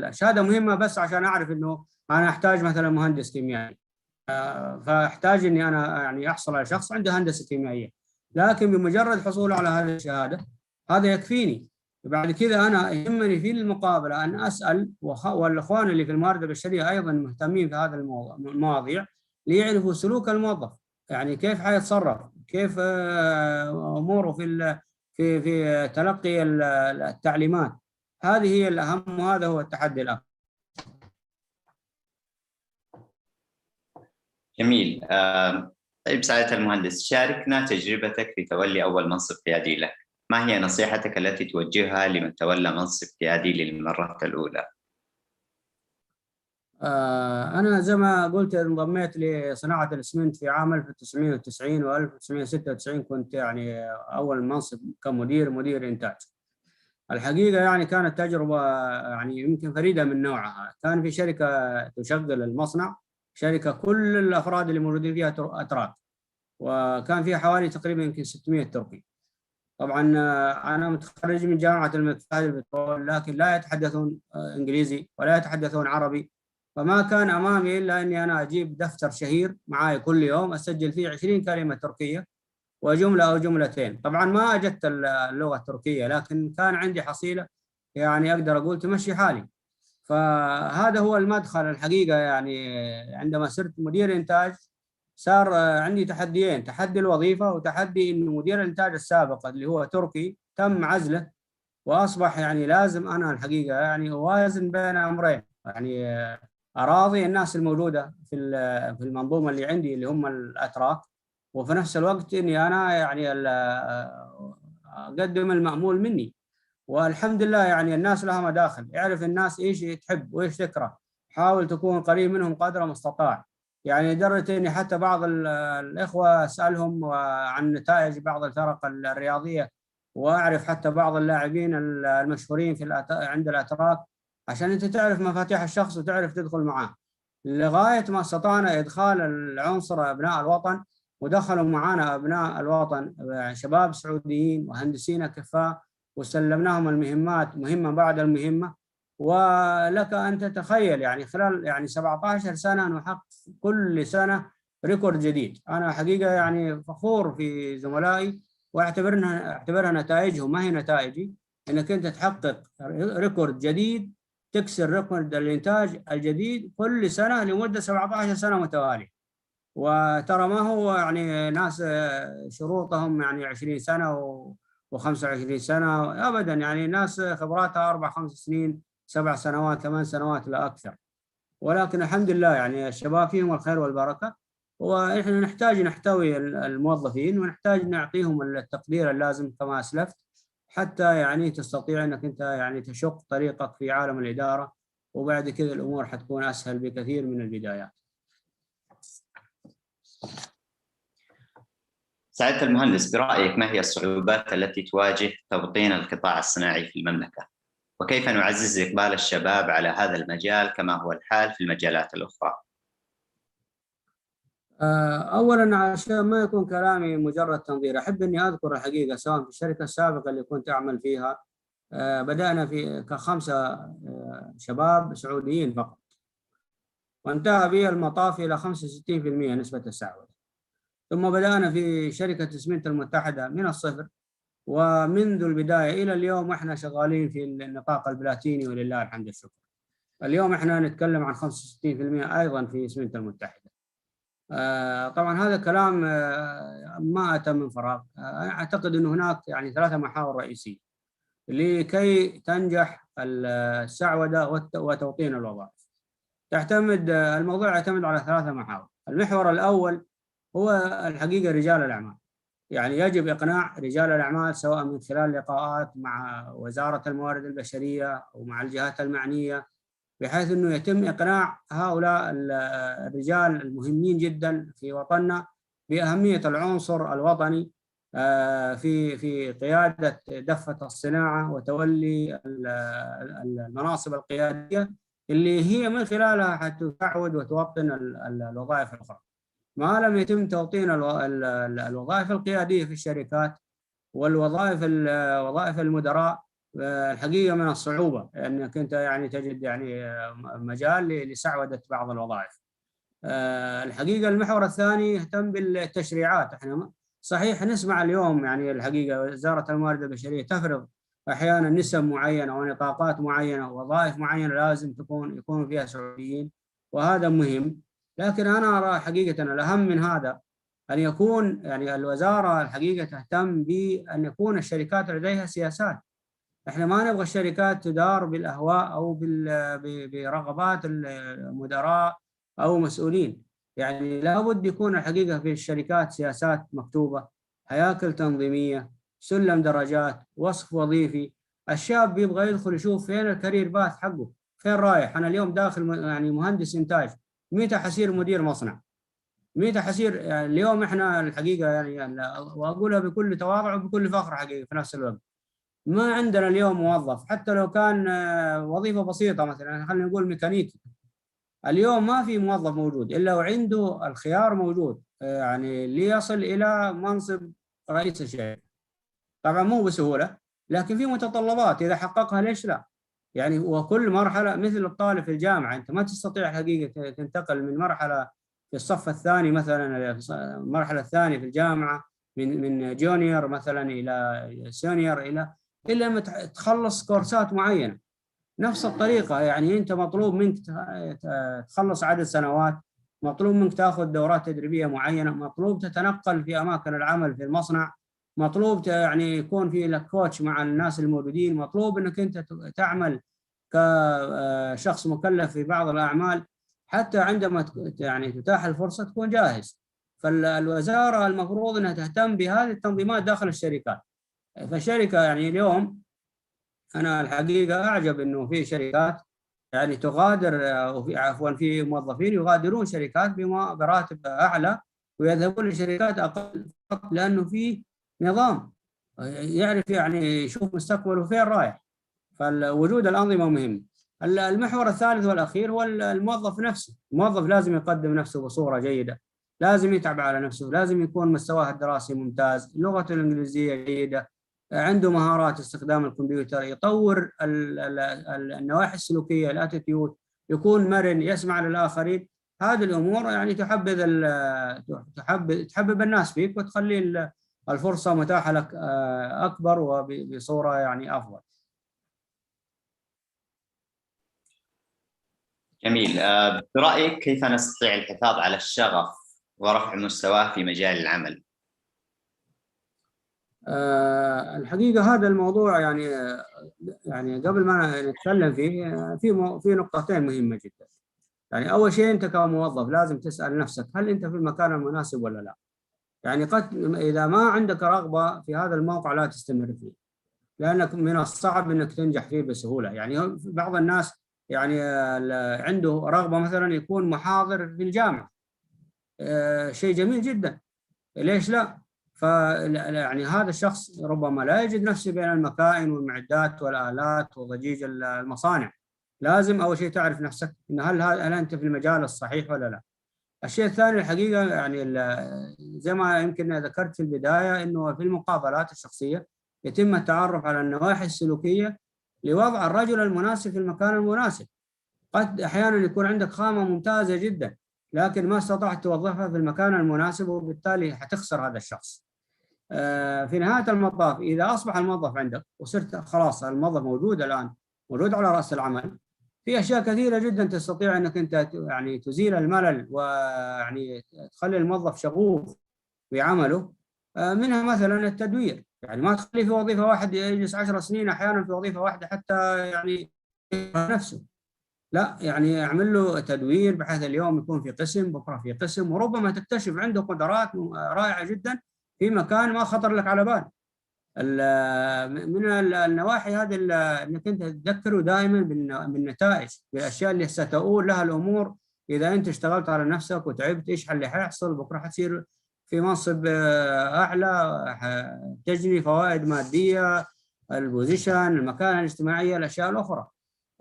الشهاده مهمه بس عشان اعرف انه انا احتاج مثلا مهندس كيميائي، فاحتاج اني انا يعني احصل على شخص عنده هندسه كيميائيه، لكن بمجرد حصوله على هذه الشهاده هذا يكفيني. بعد كذا انا يهمني في المقابله ان اسال، والاخوان اللي في الموارد البشريه ايضا مهتمين في هذا المواضيع ليعرفوا سلوك الموظف، يعني كيف حيتصرف، كيف اموره في تلقي التعليمات. هذه هي الاهم، وهذا هو التحدي الاكبر. جميل. طيب سعادة المهندس، شاركنا تجربتك في تولي أول منصب قيادي لك. ما هي نصيحتك التي توجهها لمن تولى منصب قيادي للمرة الأولى؟ أنا زي ما قلت انضميت لصناعة الإسمنت في عام 1990 و 1996. كنت يعني أول منصب مدير إنتاج. الحقيقة يعني كانت تجربة يعني يمكن فريدة من نوعها. كان في شركة تشغل المصنع، شركة كل الأفراد اللي موجودين فيها أتراك، وكان فيها حوالي تقريبا يمكن 600 تركي. طبعا أنا متخرج من جامعة الملك فهد البترول، لكن لا يتحدثون إنجليزي ولا يتحدثون عربي، فما كان أمامي إلا أني أنا أجيب دفتر شهير معي كل يوم أسجل فيه 20 كلمة تركية وجملة أو جملتين. طبعا ما أجدت اللغة التركية، لكن كان عندي حصيلة يعني أقدر أقول تمشي حالي. فهذا هو المدخل الحقيقة. يعني عندما صرت مدير إنتاج صار عندي تحديين، تحدي الوظيفة وتحدي إنه مدير الإنتاج السابق اللي هو تركي تم عزله، وأصبح يعني لازم أنا الحقيقة يعني أوازن بين أمرين، يعني أراضي الناس الموجودة في المنظومة اللي عندي اللي هم الأتراك، وفي نفس الوقت إني أنا يعني أقدم المأمول مني. والحمد لله يعني الناس لها مداخل، يعرف الناس إيش تحب وإيش تكره، حاول تكون قريب منهم قدر المستطاع. يعني لدرجة إني حتى بعض الإخوة أسألهم عن نتائج بعض الفرق الرياضية، وأعرف حتى بعض اللاعبين المشهورين عند الأتراك، عشان أنت تعرف مفاتيح الشخص وتعرف تدخل معاه. لغاية ما استطعنا إدخال العنصر أبناء الوطن، ودخلوا معنا أبناء الوطن شباب سعوديين ومهندسين أكفاء، وسلمناهم المهمات مهمة بعد المهمة، ولك أن تتخيل يعني خلال يعني 17 سنة نحقق كل سنة ريكورد جديد. أنا حقيقة يعني فخور في زملائي واعتبرها نتائجهم ما هي نتائجي، انك انت تحقق ريكورد جديد، تكسر ريكورد الانتاج الجديد كل سنه لمده 17 سنه متواليه. وترى ما هو يعني ناس شروطهم يعني 20 سنه و25 سنه ابدا، يعني ناس خبراتها 4 5 سنين 7 سنوات 8 سنوات لا اكثر. ولكن الحمد لله يعني الشباب فيهم الخير والبركه، ونحن نحتاج نحتوي الموظفين ونحتاج نعطيهم التقدير اللازم كما اسلفت، حتى يعني تستطيع انك انت يعني تشق طريقك في عالم الاداره، وبعد كذا الامور حتكون اسهل بكثير من البدايات. سعادة المهندس، برأيك ما هي الصعوبات التي تواجه توطين القطاع الصناعي في المملكة؟ وكيف نعزز إقبال الشباب على هذا المجال كما هو الحال في المجالات الأخرى؟ أولاً عشان ما يكون كلامي مجرد تنظير، أحب أني أذكر الحقيقة سواء في الشركة السابقة اللي كنت أعمل فيها بدأنا في ك5 شباب سعوديين فقط، وانتهى بي المطاف إلى 65% نسبة السعودة. ثم بدأنا في شركة اسمنت المتحدة من الصفر، ومنذ البداية إلى اليوم احنا شغالين في النطاق البلاتيني ولله الحمد والشكر. اليوم احنا نتكلم عن 65% أيضا في اسمنت المتحدة. طبعا هذا كلام ما أتى من فراغ. أعتقد أن هناك يعني 3 محاور رئيسية لكي تنجح السعودة وتوطين الوظائف. الموضوع يعتمد على 3 محاور. المحور الأول هو الحقيقة رجال الأعمال، يعني يجب إقناع رجال الأعمال سواء من خلال لقاءات مع وزارة الموارد البشرية أو مع الجهات المعنية، بحيث أنه يتم إقناع هؤلاء الرجال المهمين جدا في وطننا بأهمية العنصر الوطني في قيادة دفة الصناعة وتولي المناصب القيادية اللي هي من خلالها حتساعد وتوطن الوظائف الأخرى. ما لم يتم توطين الوظائف القيادية في الشركات وظائف المدراء، الحقيقة من الصعوبة أنك أنت يعني تجد يعني مجال لسعودة بعض الوظائف. الحقيقة المحور الثاني يهتم بالتشريعات. احنا صحيح نسمع اليوم يعني الحقيقة وزارة الموارد البشرية تفرض أحيانا نسب معينة ونطاقات معينة ووظائف معينة لازم يكون فيها سعوديين، وهذا مهم. لكن أنا أرى حقيقة الأهم من هذا أن يكون يعني الوزارة الحقيقة تهتم بأن يكون الشركات لديها سياسات. احنا ما نبغى الشركات تدار بالأهواء أو برغبات المدراء أو مسؤولين. يعني لابد يكون الحقيقة في الشركات سياسات مكتوبة، هياكل تنظيمية، سلم درجات، وصف وظيفي. الشاب يبغى يدخل يشوف فين الكارير باث حقه، فين رايح. أنا اليوم داخل يعني مهندس إنتاج، متى حصير مدير مصنع؟ متى حصير؟ يعني اليوم احنا الحقيقة يعني وأقولها بكل تواضع وبكل فخر حقيقة في نفس الوقت، ما عندنا اليوم موظف حتى لو كان وظيفة بسيطة، مثلا خلينا نقول ميكانيكي، اليوم ما في موظف موجود إلا وعنده الخيار موجود يعني ليصل إلى منصب رئيس الشركة. طبعا مو بسهولة، لكن في متطلبات إذا حققها ليش لا. يعني وكل مرحلة مثل الطالب في الجامعة، أنت ما تستطيع حقيقة تنتقل من مرحلة في الصف الثاني مثلا، المرحلة الثانية في الجامعة من جونيور مثلا إلى سينيور إلا لما تخلص كورسات معينة. نفس الطريقة يعني أنت مطلوب منك تخلص عدد سنوات، مطلوب منك تأخذ دورات تدريبية معينة، مطلوب تتنقل في أماكن العمل في المصنع، مطلوب يعني يكون في لك كوتش مع الناس الموجودين، مطلوب أنك أنت تعمل كشخص مكلف في بعض الأعمال حتى عندما يعني تتاح الفرصة تكون جاهز. فالوزارة المفروض أنها تهتم بهذه التنظيمات داخل الشركات. فالشركة يعني اليوم أنا الحقيقة أعجب إنه في شركات يعني تغادر، في موظفين يغادرون شركات براتب أعلى ويذهبون لشركات أقل، لأنه في نظام يعرف يعني يشوف مستقبله فين رايح. فوجود الأنظمة مهم. المحور الثالث والأخير هو الموظف نفسه. الموظف لازم يقدم نفسه بصورة جيدة، لازم يتعب على نفسه، لازم يكون مستواه الدراسي ممتاز، لغته الإنجليزية جيدة، عنده مهارات استخدام الكمبيوتر، يطور النواحي السلوكيه، الاتيتيود، يكون مرن، يسمع للاخرين. هذه الامور يعني تحبب الناس فيك، وتخلي الفرصه متاحه لك اكبر وبصوره يعني افضل. جميل. برأيك كيف نستطيع الحفاظ على الشغف ورفع مستواه في مجال العمل؟ الحقيقة هذا الموضوع يعني قبل ما نتكلم فيه، في نقطتين مهمة جدا. يعني أول شيء أنت كموظف لازم تسأل نفسك هل أنت في المكان المناسب ولا لا؟ يعني قد إذا ما عندك رغبة في هذا الموقع لا تستمر فيه، لأنك من الصعب أنك تنجح فيه بسهولة. يعني بعض الناس يعني عنده رغبة مثلا يكون محاضر في الجامعة، شيء جميل جدا، ليش لا؟ يعني هذا الشخص ربما لا يجد نفسه بين المكائن والمعدات والآلات وضجيج المصانع. لازم أول شيء تعرف نفسك إن هل أنت في المجال الصحيح ولا لا. الشيء الثاني الحقيقة يعني زي ما يمكن ذكرت في البداية، إنه في المقابلات الشخصية يتم التعرف على النواحي السلوكية لوضع الرجل المناسب في المكان المناسب. قد أحيانا يكون عندك خامة ممتازة جدا لكن ما استطعت توظفها في المكان المناسب، وبالتالي حتخسر هذا الشخص. في نهاية المطاف إذا أصبح الموظف عندك وصرت خلاص الموظف موجود الآن، موجود على رأس العمل، في أشياء كثيرة جدا تستطيع أنك أنت يعني تزيل الملل ويعني تخلي الموظف شغوف بعمله. منها مثلا التدوير، يعني ما تخليه في وظيفة واحدة يجلس 10 سنين أحيانا في وظيفة واحدة حتى يعني نفسه. لا، يعني اعمل له تدوير بحيث اليوم يكون في قسم، بكره في قسم، وربما تكتشف عنده قدرات رائعه جدا في مكان ما خطر لك على بال. من النواحي هذه انك انت تذكره دائما بالنتائج، بالاشياء اللي ستؤول لها الامور. اذا انت اشتغلت على نفسك وتعبت، ايش اللي حيحصل بكره؟ حتصير في منصب اعلى، تجني فوائد ماديه، البوزيشن، المكانه الاجتماعيه، الاشياء الاخرى.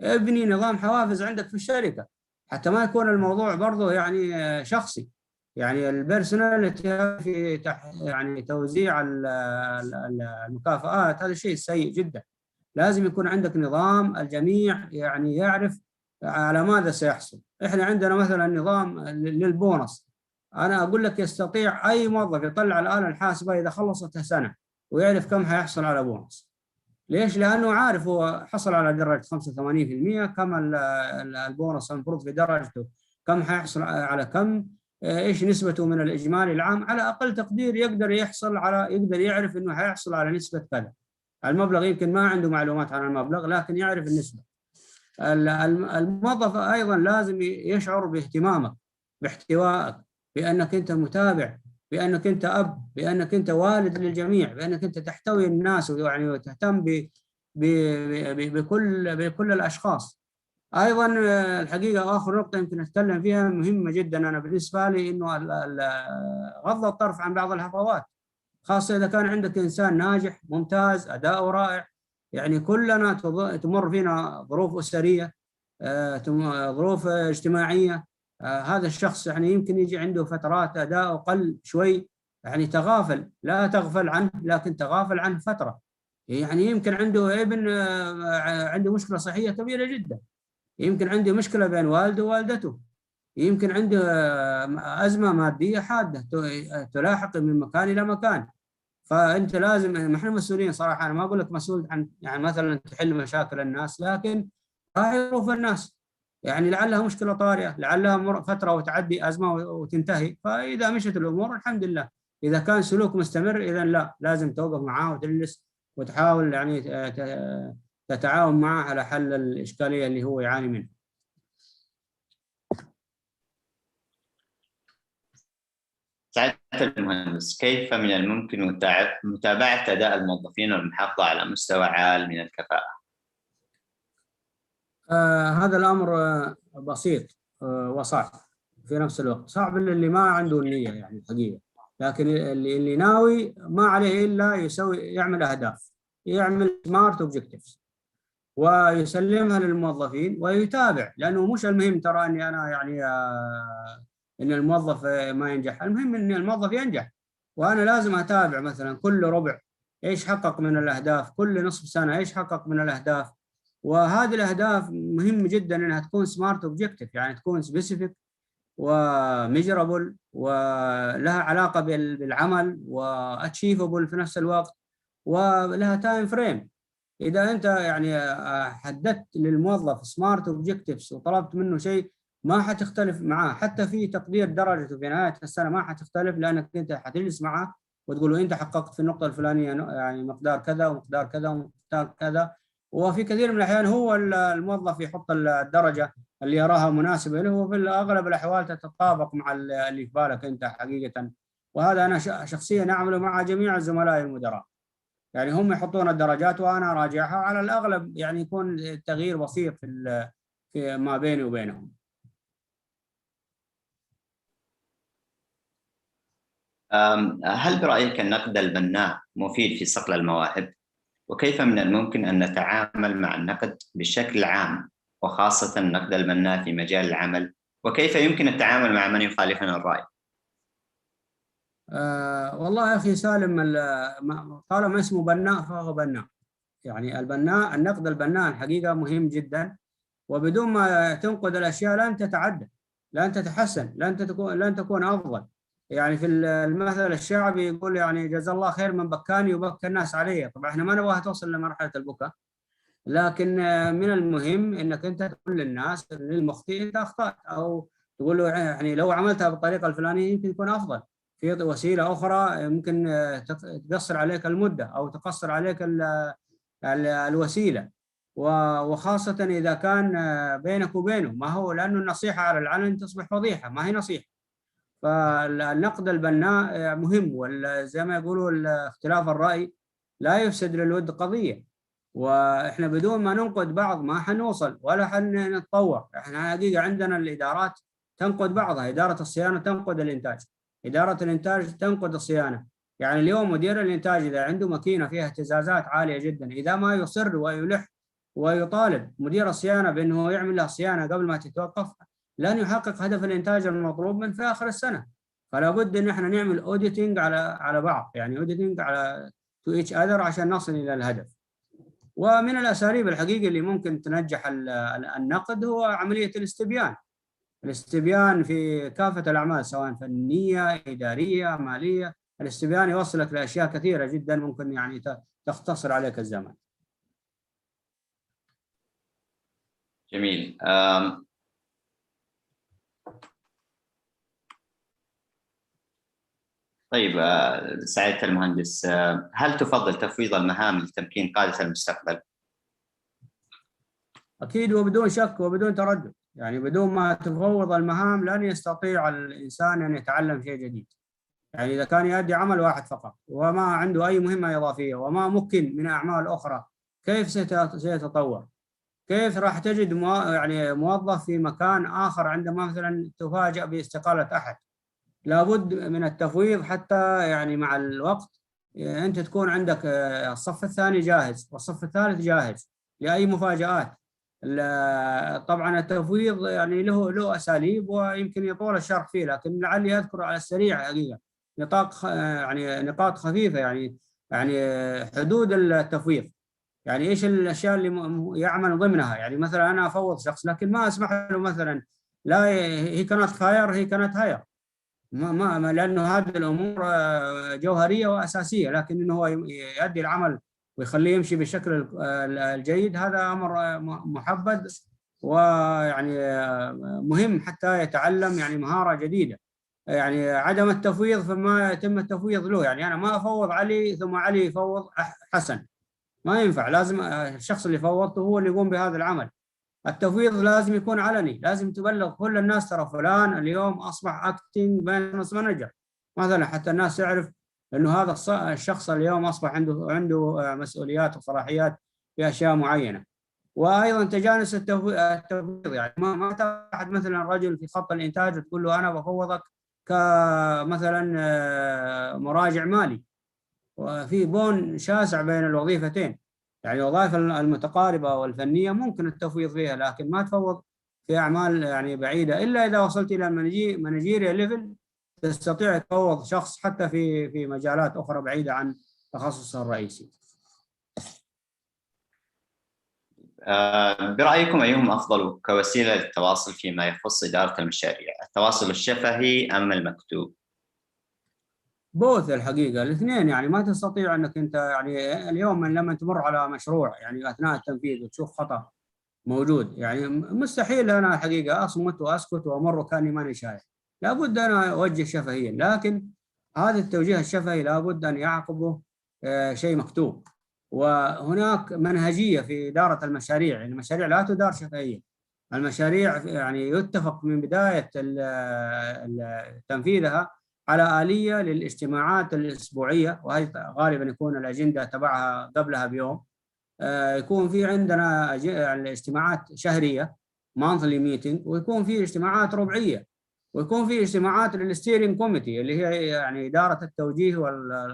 ابني نظام حوافز عندك في الشركه حتى ما يكون الموضوع برضه يعني شخصي. يعني البيرسوناليتي في يعني توزيع المكافآت هذا شيء سيء جدا. لازم يكون عندك نظام الجميع يعني يعرف على ماذا سيحصل. احنا عندنا مثلا نظام للبونص. انا اقول لك يستطيع اي موظف يطلع الآلة الحاسبة اذا خلصت سنة ويعرف كم حيحصل على بونص. ليش؟ لأنه عارف هو حصل على درجة 85%، كم البونص المفروض في درجته، كم حيحصل على كم، ايش نسبته من الإجمالي العام. على أقل تقدير يقدر يعرف إنه حيحصل على نسبة كذا. المبلغ يمكن ما عنده معلومات عن المبلغ لكن يعرف النسبة. الموظف أيضا لازم يشعر باهتمامك، باحتوائك، بأنك أنت متابع، بأنك أنت أب، بأنك أنت والد للجميع، بأنك أنت تحتوي الناس يعني وتهتم بكل الأشخاص. أيضا الحقيقة آخر نقطة يمكن أتكلم فيها مهمة جدا أنا بالنسبة لي، إنه غض الطرف عن بعض الهفوات، خاصة إذا كان عندك إنسان ناجح ممتاز أداؤه رائع. يعني كلنا تمر فينا ظروف أسرية، ظروف اجتماعية. هذا الشخص يعني يمكن يجي عنده فترات أداء قل شوي، يعني تغافل، لا تغفل عنه لكن تغافل عنه فترة. يعني يمكن عنده ابن عنده مشكلة صحية كبيرة جدا، يمكن عنده مشكلة بين والده ووالدته، يمكن عنده أزمة مادية حادة تلاحق من مكان إلى مكان. فأنت لازم، نحن مسؤولين صراحة. أنا ما أقول لك مسؤول عن يعني مثلا تحل مشاكل الناس، لكن راعي ظروف الناس. يعني لعلها مشكلة طارئة، لعلها فترة وتعدي أزمة وتنتهي. فإذا مشت الأمور الحمد لله. إذا كان سلوك مستمر إذا لا، لازم توقف معاه وتجلس وتحاول يعني تتعاون معه على حل الإشكالية اللي هو يعاني منها. سعادة المهندس، كيف من الممكن متابعة أداء الموظفين والمحافظة على مستوى عال من الكفاءة؟ هذا الأمر بسيط وصعب في نفس الوقت. صعب اللي ما عنده النية يعني الحقيقة، لكن اللي ناوي ما عليه إلا يعمل أهداف، يعمل سمارت اوبجكتيفز ويسلمها للموظفين ويتابع. لأنه مش المهم ترى أني أنا يعني إن الموظف ما ينجح، المهم إن الموظف ينجح. وأنا لازم أتابع مثلا كل ربع ايش حقق من الاهداف، كل نصف سنه ايش حقق من الاهداف. وهذه الاهداف مهم جدا انها تكون سمارت اوبجكتيف، يعني تكون سبيسيفيك وميجرابل ولها علاقه بالعمل واتشيفبل في نفس الوقت، ولها تايم فريم. اذا انت يعني حددت للموظف سمارت اوبجكتيفز وطلبت منه شيء ما حتختلف معاه، حتى في تقدير درجته في نهايه السنه ما حتختلف، لانك انت حتجلس معه وتقول له انت حققت في النقطه الفلانيه يعني مقدار كذا ومقدار كذا ومقدار كذا. وفي كثير من الاحيان هو الموظف يحط الدرجه اللي يراها مناسبه له، وفي اغلب الاحوال تتطابق مع اللي في بالك انت حقيقه. وهذا انا شخصيا اعمله مع جميع الزملاء المدراء، يعني هم يحطون الدرجات وانا اراجعها، على الاغلب يعني يكون التغيير بسيط في ما بيني وبينهم. هل برأيك النقد البناء مفيد في صقل المواهب؟ وكيف من الممكن أن نتعامل مع النقد بشكل عام وخاصة النقد البناء في مجال العمل؟ وكيف يمكن التعامل مع من يخالفنا الرأي؟ والله يا أخي سالم، طالما اسمه بناء فهو بناء. يعني البناء، النقد البناء الحقيقة مهم جدا، وبدون ما تنقد الأشياء لن تتعدل، لن تتحسن، لن تكون أفضل. يعني في المثل الشعبي يقول يعني جزا الله خير من بكاني وبكى الناس علي. طبعا احنا ما نبغى توصل لمرحلة البكاء، لكن من المهم انك انت تقول للناس للمخطئ انت اخطأت، او تقول له يعني لو عملتها بالطريقة الفلانية يمكن يكون افضل، في وسيلة اخرى ممكن تقصر عليك المدة او تقصر عليك الوسيلة. وخاصة إذا كان بينك وبينه، ما هو لأنه النصيحة على العلن تصبح فضيحة، ما هي نصيحة. فالنقد البناء مهم، وزي ما يقولوا اختلاف الرأي لا يفسد للود قضية. وإحنا بدون ما ننقد بعض ما حنوصل ولا حنتطور. إحنا حقيقة عندنا الإدارات تنقد بعضها، إدارة الصيانة تنقد الإنتاج، إدارة الإنتاج تنقد الصيانة. يعني اليوم مدير الإنتاج إذا عنده ماكينة فيها اهتزازات عالية جدا، إذا ما يصر ويلح ويطالب مدير الصيانة بأنه يعمل له صيانة قبل ما تتوقف، لن يحقق هدف الإنتاج المطلوب من في آخر السنة. فلا بد إن احنا نعمل أوديتنج على بعض، يعني أوديتنج على تو ايتش اذر عشان نصل إلى الهدف. ومن الأساليب الحقيقة اللي ممكن تنجح النقد هو عملية الاستبيان في كافة الأعمال، سواء فنية، إدارية، مالية. الاستبيان يوصلك لأشياء كثيرة جدا ممكن يعني تختصر عليك الزمن. جميل. طيب سعادة المهندس، هل تفضل تفويض المهام لتمكين قادة المستقبل؟ أكيد وبدون شك وبدون تردد. يعني بدون ما تفوض المهام لن يستطيع الإنسان أن يتعلم شيء جديد. يعني إذا كان يؤدي عمل واحد فقط وما عنده أي مهمة إضافية وما ممكن من أعمال أخرى، كيف سيتطور؟ كيف راح تجد يعني موظف في مكان آخر عندما مثلا تفاجأ باستقالة أحد؟ لابد من التفويض حتى يعني مع الوقت أنت تكون عندك الصف الثاني جاهز والصف الثالث جاهز لأي مفاجآت. طبعا التفويض يعني له أساليب ويمكن يطول الشرح فيه، لكن لعلي أذكر على السريع حقيقة نقاط خفيفة، يعني حدود التفويض. يعني ايش الاشياء اللي يعمل ضمنها؟ يعني مثلا انا افوض شخص لكن ما اسمح له مثلا لا هي كانت فاير هي كانت هاير، ما لانه هذه الامور جوهريه واساسيه، لكن انه هو يؤدي العمل ويخليه يمشي بالشكل الجيد هذا امر محبذ، ويعني مهم حتى يتعلم يعني مهاره جديده. يعني عدم التفويض فما يتم التفويض له، يعني انا ما افوض علي ثم علي يفوض حسن، ما ينفع. لازم الشخص اللي فوضته هو اللي يقوم بهذا العمل. التفويض لازم يكون علني، لازم تبلغ كل الناس ترى فلان اليوم اصبح اكتنج بيزنس مانجر مثلا، حتى الناس تعرف انه هذا الشخص اليوم اصبح عنده مسؤوليات وصلاحيات في اشياء معينه. وايضا تجانس التفويض، يعني ما تاخذ مثلا رجل في خط الانتاج وتقول له انا بفوضك كمثلا مراجع مالي، وفي بون شاسع بين الوظيفتين. يعني الوظائف المتقاربة والفنية ممكن التفويض فيها، لكن ما تفوض في أعمال يعني بعيدة إلا إذا وصلت إلى مانجيريال ليفل تستطيع تفوض شخص حتى في مجالات أخرى بعيدة عن تخصصها الرئيسي. برأيكم أيهم أفضل كوسيلة للتواصل فيما يخص إدارة المشاريع، التواصل الشفهي أم المكتوب؟ بوث الحقيقة الاثنين، يعني ما تستطيع أنك أنت يعني اليوم لما تمر على مشروع يعني أثناء التنفيذ وتشوف خطأ موجود، يعني مستحيل أنا الحقيقة أصمت وأسكت وأمر كأني ماني شايف، لابد أنا أوجه شفهيا، لكن هذا التوجيه الشفهي لابد أن يعقبه شيء مكتوب. وهناك منهجية في إدارة المشاريع، يعني المشاريع لا تدار شفهيا، المشاريع يعني يتفق من بداية تنفيذها على آلية للاجتماعات الأسبوعية، وهي غالبا يكون الأجندة تبعها قبلها بيوم. يكون في عندنا اجتماعات شهرية monthly meeting، ويكون في اجتماعات ربعية، ويكون في اجتماعات للستيرنج كوميتي اللي هي يعني إدارة التوجيه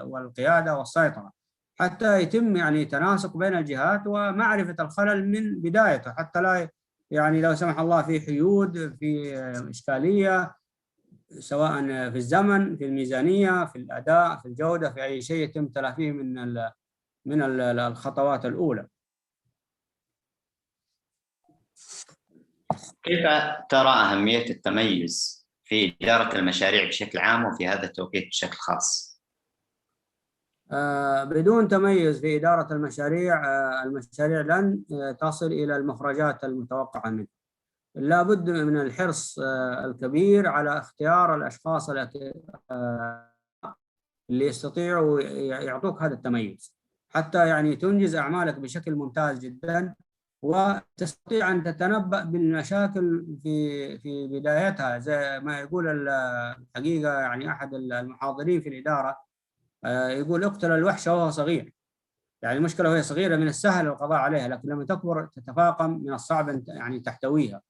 والقيادة والسيطرة، حتى يتم يعني تناسق بين الجهات ومعرفة الخلل من بدايته، حتى لا يعني لو سمح الله في حيود، في إشكالية سواء في الزمن، في الميزانية، في الأداء، في الجودة، في أي شيء يتم تلافيه من الخطوات الأولى. كيف ترى أهمية التميز في إدارة المشاريع بشكل عام وفي هذا التوقيت بشكل خاص؟ بدون تميز في إدارة المشاريع، المشاريع لن تصل إلى المخرجات المتوقعة منها. لابد من الحرص الكبير على اختيار الأشخاص اللي يستطيعوا يعطوك هذا التميز، حتى يعني تنجز أعمالك بشكل ممتاز جدا، وتستطيع أن تتنبأ بالمشاكل في بدايتها، زي ما يقول الحقيقة يعني أحد المحاضرين في الإدارة يقول اقتل الوحش وهو صغير. يعني المشكلة وهي صغيرة من السهل القضاء عليها، لكن لما تكبر تتفاقم من الصعب يعني تحتويها.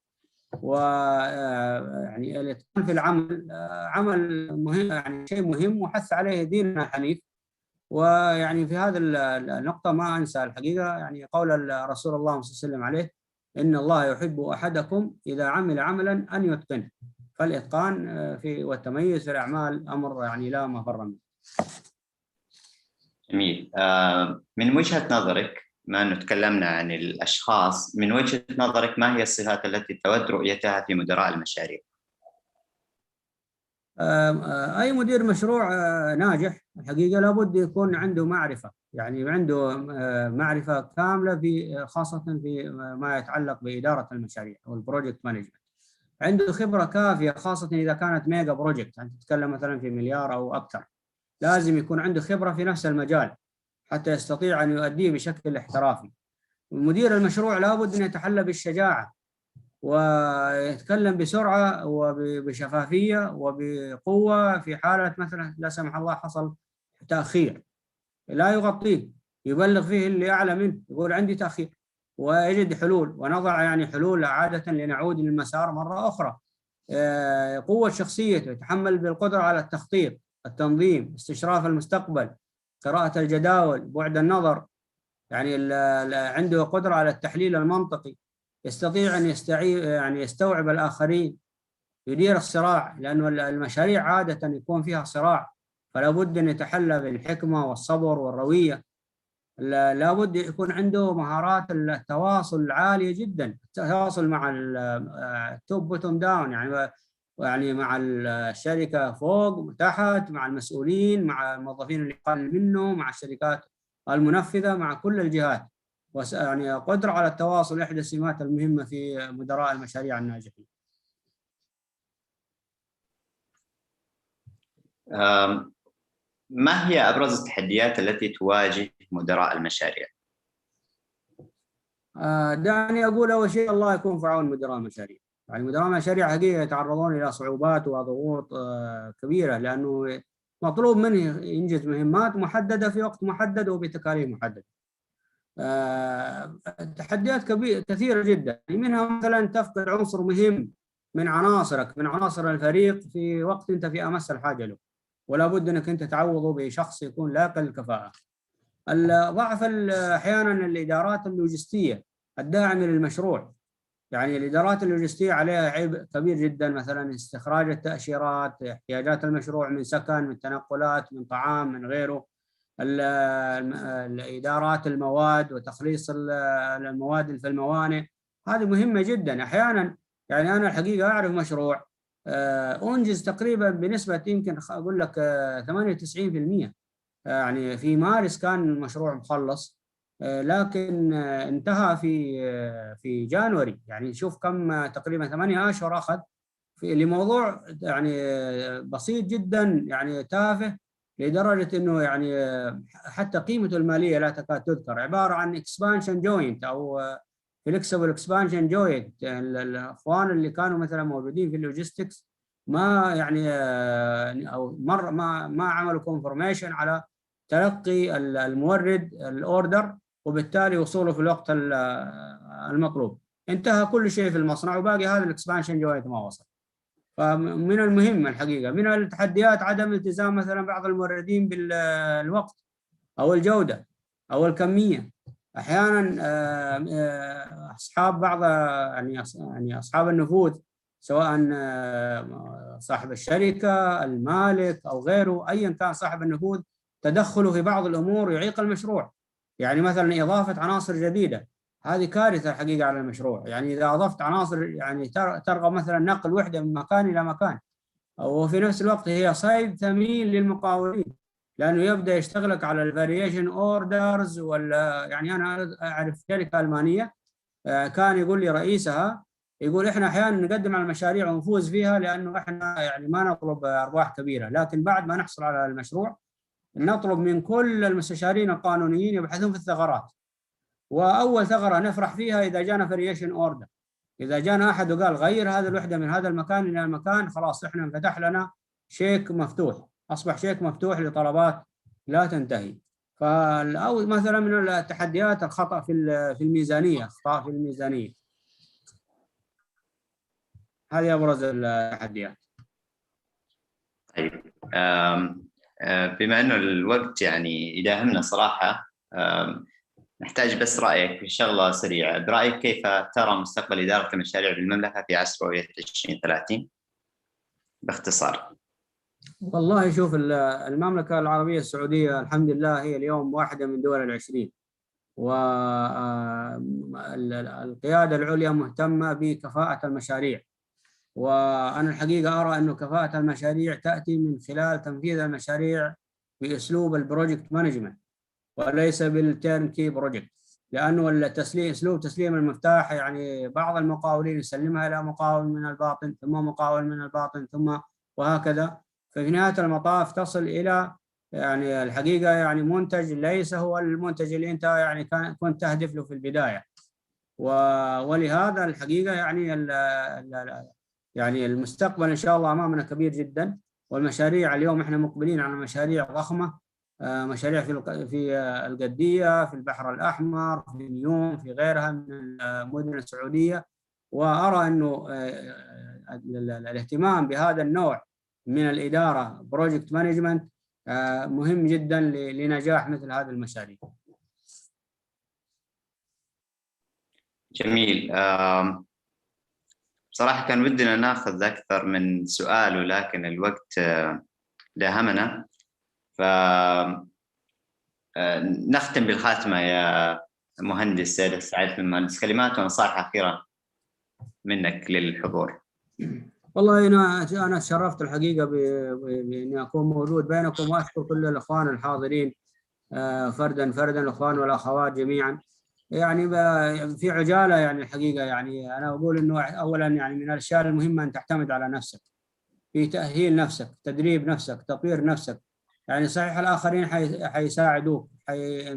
ويعني الاتقان في العمل عمل مهم، يعني شيء مهم وحث عليه ديننا الحنيف. ويعني في هذه النقطة ما أنسى الحقيقة يعني قول رسول الله صلى الله عليه وسلم عليه: إن الله يحب أحدكم إذا عمل عملا أن يتقنه. فالإتقان والتميز في الأعمال أمر يعني لا مفر منه. جميل. من وجهة نظرك، ما أنه تكلمنا عن الأشخاص، من وجهة نظرك ما هي الصفات التي تود رؤيتها في مدراء المشاريع؟ أي مدير مشروع ناجح الحقيقة لابد يكون عنده معرفة، يعني عنده معرفة كاملة في خاصة في ما يتعلق بإدارة المشاريع والبروجكت مانجمنت. عنده خبرة كافية خاصة إذا كانت ميجا بروجكت، يعني تتكلم مثلا في مليار أو أكثر، لازم يكون عنده خبرة في نفس المجال حتى يستطيع أن يؤديه بشكل احترافي. مدير المشروع لابد أن يتحلى بالشجاعة ويتكلم بسرعة وبشفافية وبقوة في حالة مثلا لا سمح الله حصل تأخير، لا يغطيه، يبلغ فيه اللي أعلى منه، يقول عندي تأخير ويجد حلول، ونضع يعني حلول عادة لنعود للمسار مرة أخرى. قوة شخصيته، يتحمل بالقدرة على التخطيط، التنظيم، استشراف المستقبل، قراءة الجداول، بعد النظر، يعني عنده قدرة على التحليل المنطقي، يستطيع أن يعني يستوعب الآخرين، يدير الصراع، لأن المشاريع عادة يكون فيها صراع، فلا بد أن يتحلى بالحكمة والصبر والروية. لا بد يكون عنده مهارات التواصل العالية جدا، التواصل مع التوب بوتوم داون، يعني مع الشركة فوق وتحت، مع المسؤولين، مع الموظفين اللي أقل منه، مع الشركات المنفذة، مع كل الجهات. يعني قدرة على التواصل إحدى السمات المهمة في مدراء المشاريع الناجحين. ما هي أبرز التحديات التي تواجه مدراء المشاريع؟ دعني أقول أول شيء الله يكون في عون مدراء المشاريع. يعني مدراء المشاريع حقيقة يتعرضون إلى صعوبات وضغوط كبيرة، لأنه مطلوب منه ينجز مهمات محددة في وقت محدد وبتكاليف محددة. تحديات كثيرة جدا، منها مثلا تفقد عنصر مهم من عناصرك، من عناصر الفريق في وقت أنت في أمس الحاجة له، ولا بد أنك أنت تعوضه بشخص يكون لايق للكفاءة. ضعف أحيانا الإدارات اللوجستية الداعمة للمشروع، يعني الإدارات اللوجستية عليها عبء كبير جدا، مثلا استخراج التأشيرات، احتياجات المشروع من سكن، من تنقلات، من طعام، من غيره. إدارات المواد وتخليص المواد في الموانئ، هذه مهمة جدا. أحيانا يعني أنا الحقيقة أعرف مشروع أنجز تقريبا بنسبة يمكن أقول لك 98%. يعني في مارس كان المشروع مخلص، لكن انتهى في جانوري. يعني شوف كم، تقريبا 8 أشهر أخذ لموضوع يعني بسيط جدا، يعني تافه لدرجة أنه يعني حتى قيمته المالية لا تكاد تذكر. عبارة عن اكسبانشن جوينت أو فليكسبل اكسبانشن جوينت. الأخوان اللي كانوا مثلا موجودين في اللوجيستكس ما يعني أو مرة ما عملوا كونفرميشن على تلقي المورد الأوردر، وبالتالي وصوله في الوقت المطلوب. انتهى كل شيء في المصنع وباقي هذا الاكسبانشن جوينت ما وصل. فمن المهم الحقيقة من التحديات عدم التزام مثلا بعض الموردين بالوقت أو الجودة أو الكمية. أحيانا أصحاب بعض يعني أصحاب النفوذ، سواء صاحب الشركة، المالك أو غيره، أيا كان صاحب النفوذ، تدخله في بعض الأمور يعيق المشروع. يعني مثلا إضافة عناصر جديدة، هذه كارثة الحقيقة على المشروع. يعني إذا أضفت عناصر يعني ترغب مثلا نقل وحدة من مكان إلى مكان، وفي نفس الوقت هي صيد ثمين للمقاولين، لأنه يبدأ يشتغلك على الفاريشن أوردرز. ولا يعني أنا أعرف شركة ألمانية كان يقول لي رئيسها، يقول إحنا أحيانا نقدم على المشاريع ونفوز فيها لأنه إحنا يعني ما نطلب أرباح كبيرة، لكن بعد ما نحصل على المشروع نطلب من كل المستشارين القانونيين يبحثون في الثغرات، واول ثغره نفرح فيها اذا جانا فاريشن اوردر. اذا جانا احد وقال غير هذه الوحده من هذا المكان الى المكان، خلاص احنا انفتح لنا شيك مفتوح، اصبح شيك مفتوح لطلبات لا تنتهي. فالاول مثلا من التحديات الخطا في الميزانيه، اخطاء في الميزانيه، هذه ابرز التحديات. طيب، بما انه الوقت يعني يداهمنا صراحه، نحتاج بس رأيك في شغلة سريعة. برأيك كيف ترى مستقبل إدارة المشاريع بالمملكة في عصر رؤية 2030 باختصار؟ والله شوف، المملكة العربية السعودية الحمد لله هي اليوم واحدة من دول ال20، والقيادة العليا مهتمة بكفاءة المشاريع. وأنا الحقيقة أرى أنه كفاءة المشاريع تأتي من خلال تنفيذ المشاريع بأسلوب البروجكت مانجمنت وليس بالتيرنكي بروجكت، لأنه أسلوب تسليم المفتاح يعني بعض المقاولين يسلمها إلى مقاول من الباطن، ثم مقاول من الباطن، ثم وهكذا. ففي نهاية المطاف تصل إلى يعني الحقيقة يعني منتج ليس هو المنتج اللي أنت يعني كنت تهدف له في البداية. ولهذا الحقيقة يعني المستقبل إن شاء الله أمامنا كبير جدا. والمشاريع اليوم إحنا مقبلين على مشاريع ضخمة، مشاريع في القدية، في البحر الأحمر، في النيوم، في غيرها من المدن السعودية. وأرى أنه الاهتمام بهذا النوع من الإدارة بروجكت مانجمنت مهم جدا لنجاح مثل هذه المشاريع. جميل. بصراحة كان ودنا ناخذ أكثر من سؤال، ولكن الوقت داهمنا. نختم بالخاتمة يا مهندس سعادة المهندس، كلمات ونصائح أخيرة منك للحضور. والله أنا تشرفت الحقيقة بإني أكون موجود بينكم، وأشكر كل الإخوان الحاضرين فردا فردا، الإخوان والأخوات جميعا. يعني في عجالة يعني الحقيقة يعني أنا أقول إنه أولا يعني من الأشياء المهمة أن تعتمد على نفسك في تأهيل نفسك، تدريب نفسك، تطوير نفسك. يعني صحيح الآخرين حيساعدوك،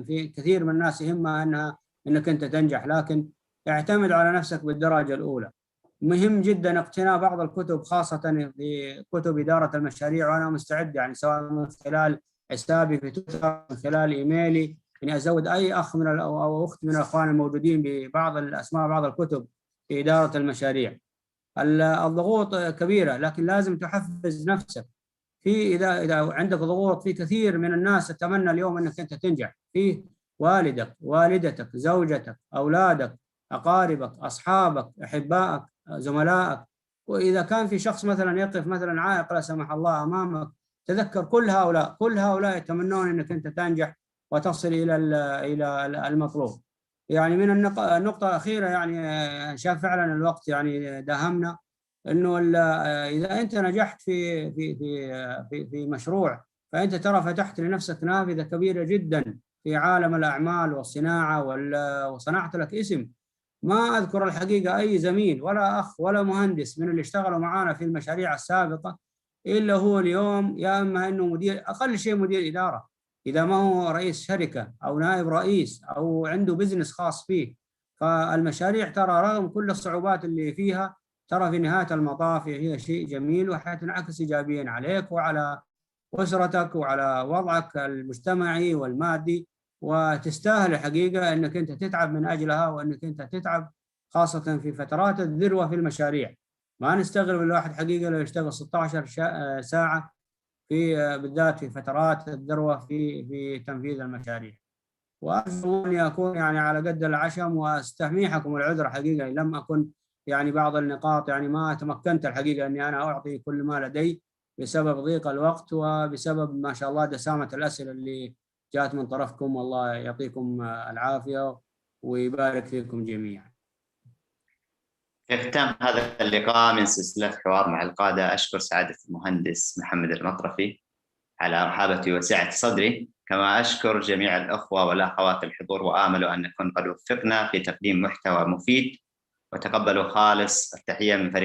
في كثير من الناس يهمها إنك أنت تنجح، لكن اعتمد على نفسك بالدرجة الأولى. مهم جدا اقتناء بعض الكتب، خاصة في كتب إدارة المشاريع، وأنا مستعد يعني سواء من خلال حسابي في تويتر، من خلال إيميلي، إني أزود أي أخ من أو أخت من الأخوان الموجودين ببعض الأسماء، بعض الكتب في إدارة المشاريع. الضغوط كبيرة، لكن لازم تحفز نفسك. إذا عندك ضغوط، في كثير من الناس تتمنى اليوم أنك أنت تنجح، في والدك، والدتك، زوجتك، أولادك، أقاربك، أصحابك، أحبائك، زملائك. وإذا كان في شخص مثلا يقف مثلا عائق لا سمح الله أمامك تذكر كل هؤلاء يتمنون انك انت تنجح وتصل الى المطلوب. يعني من النقطه الاخيره، يعني شاف فعلا الوقت يعني داهمنا، انه اذا انت نجحت في مشروع، فانت ترى فتحت لنفسك نافذه كبيره جدا في عالم الاعمال والصناعه، وصنعت لك اسم. ما اذكر الحقيقه اي زميل ولا اخ ولا مهندس من اللي اشتغلوا معانا في المشاريع السابقه الا هو اليوم يا اما انه مدير، اقل شيء مدير اداره، اذا ما هو رئيس شركه او نائب رئيس او عنده بزنس خاص فيه. فالمشاريع ترى رغم كل الصعوبات اللي فيها، ترى في نهايه المطاف هي شيء جميل وحتنعكس ايجابيا عليك وعلى اسرتك وعلى وضعك المجتمعي والمادي، وتستاهل الحقيقه انك انت تتعب من اجلها، وانك انت تتعب خاصه في فترات الذروه في المشاريع. ما نستغرب الواحد حقيقه لو يشتغل 16 ساعه بالذات في فترات الذروه في تنفيذ المشاريع. وارجو اني اكون يعني على قد العشم، واستميحكم العذر حقيقه لم اكن يعني بعض النقاط يعني ما تمكنت الحقيقه اني انا اعطي كل ما لدي بسبب ضيق الوقت، وبسبب ما شاء الله دسامه الاسئله اللي جاءت من طرفكم. والله يعطيكم العافيه ويبارك فيكم جميعا. في ختام هذا اللقاء من سلسلة حوار مع القادة، أشكر سعادة المهندس محمد المطرفي على رحابة وسعة صدره، كما أشكر جميع الأخوة والأخوات الحضور، وآمل أن نكون قد وفقنا في تقديم محتوى مفيد. وتقبلوا خالص التحية من فريق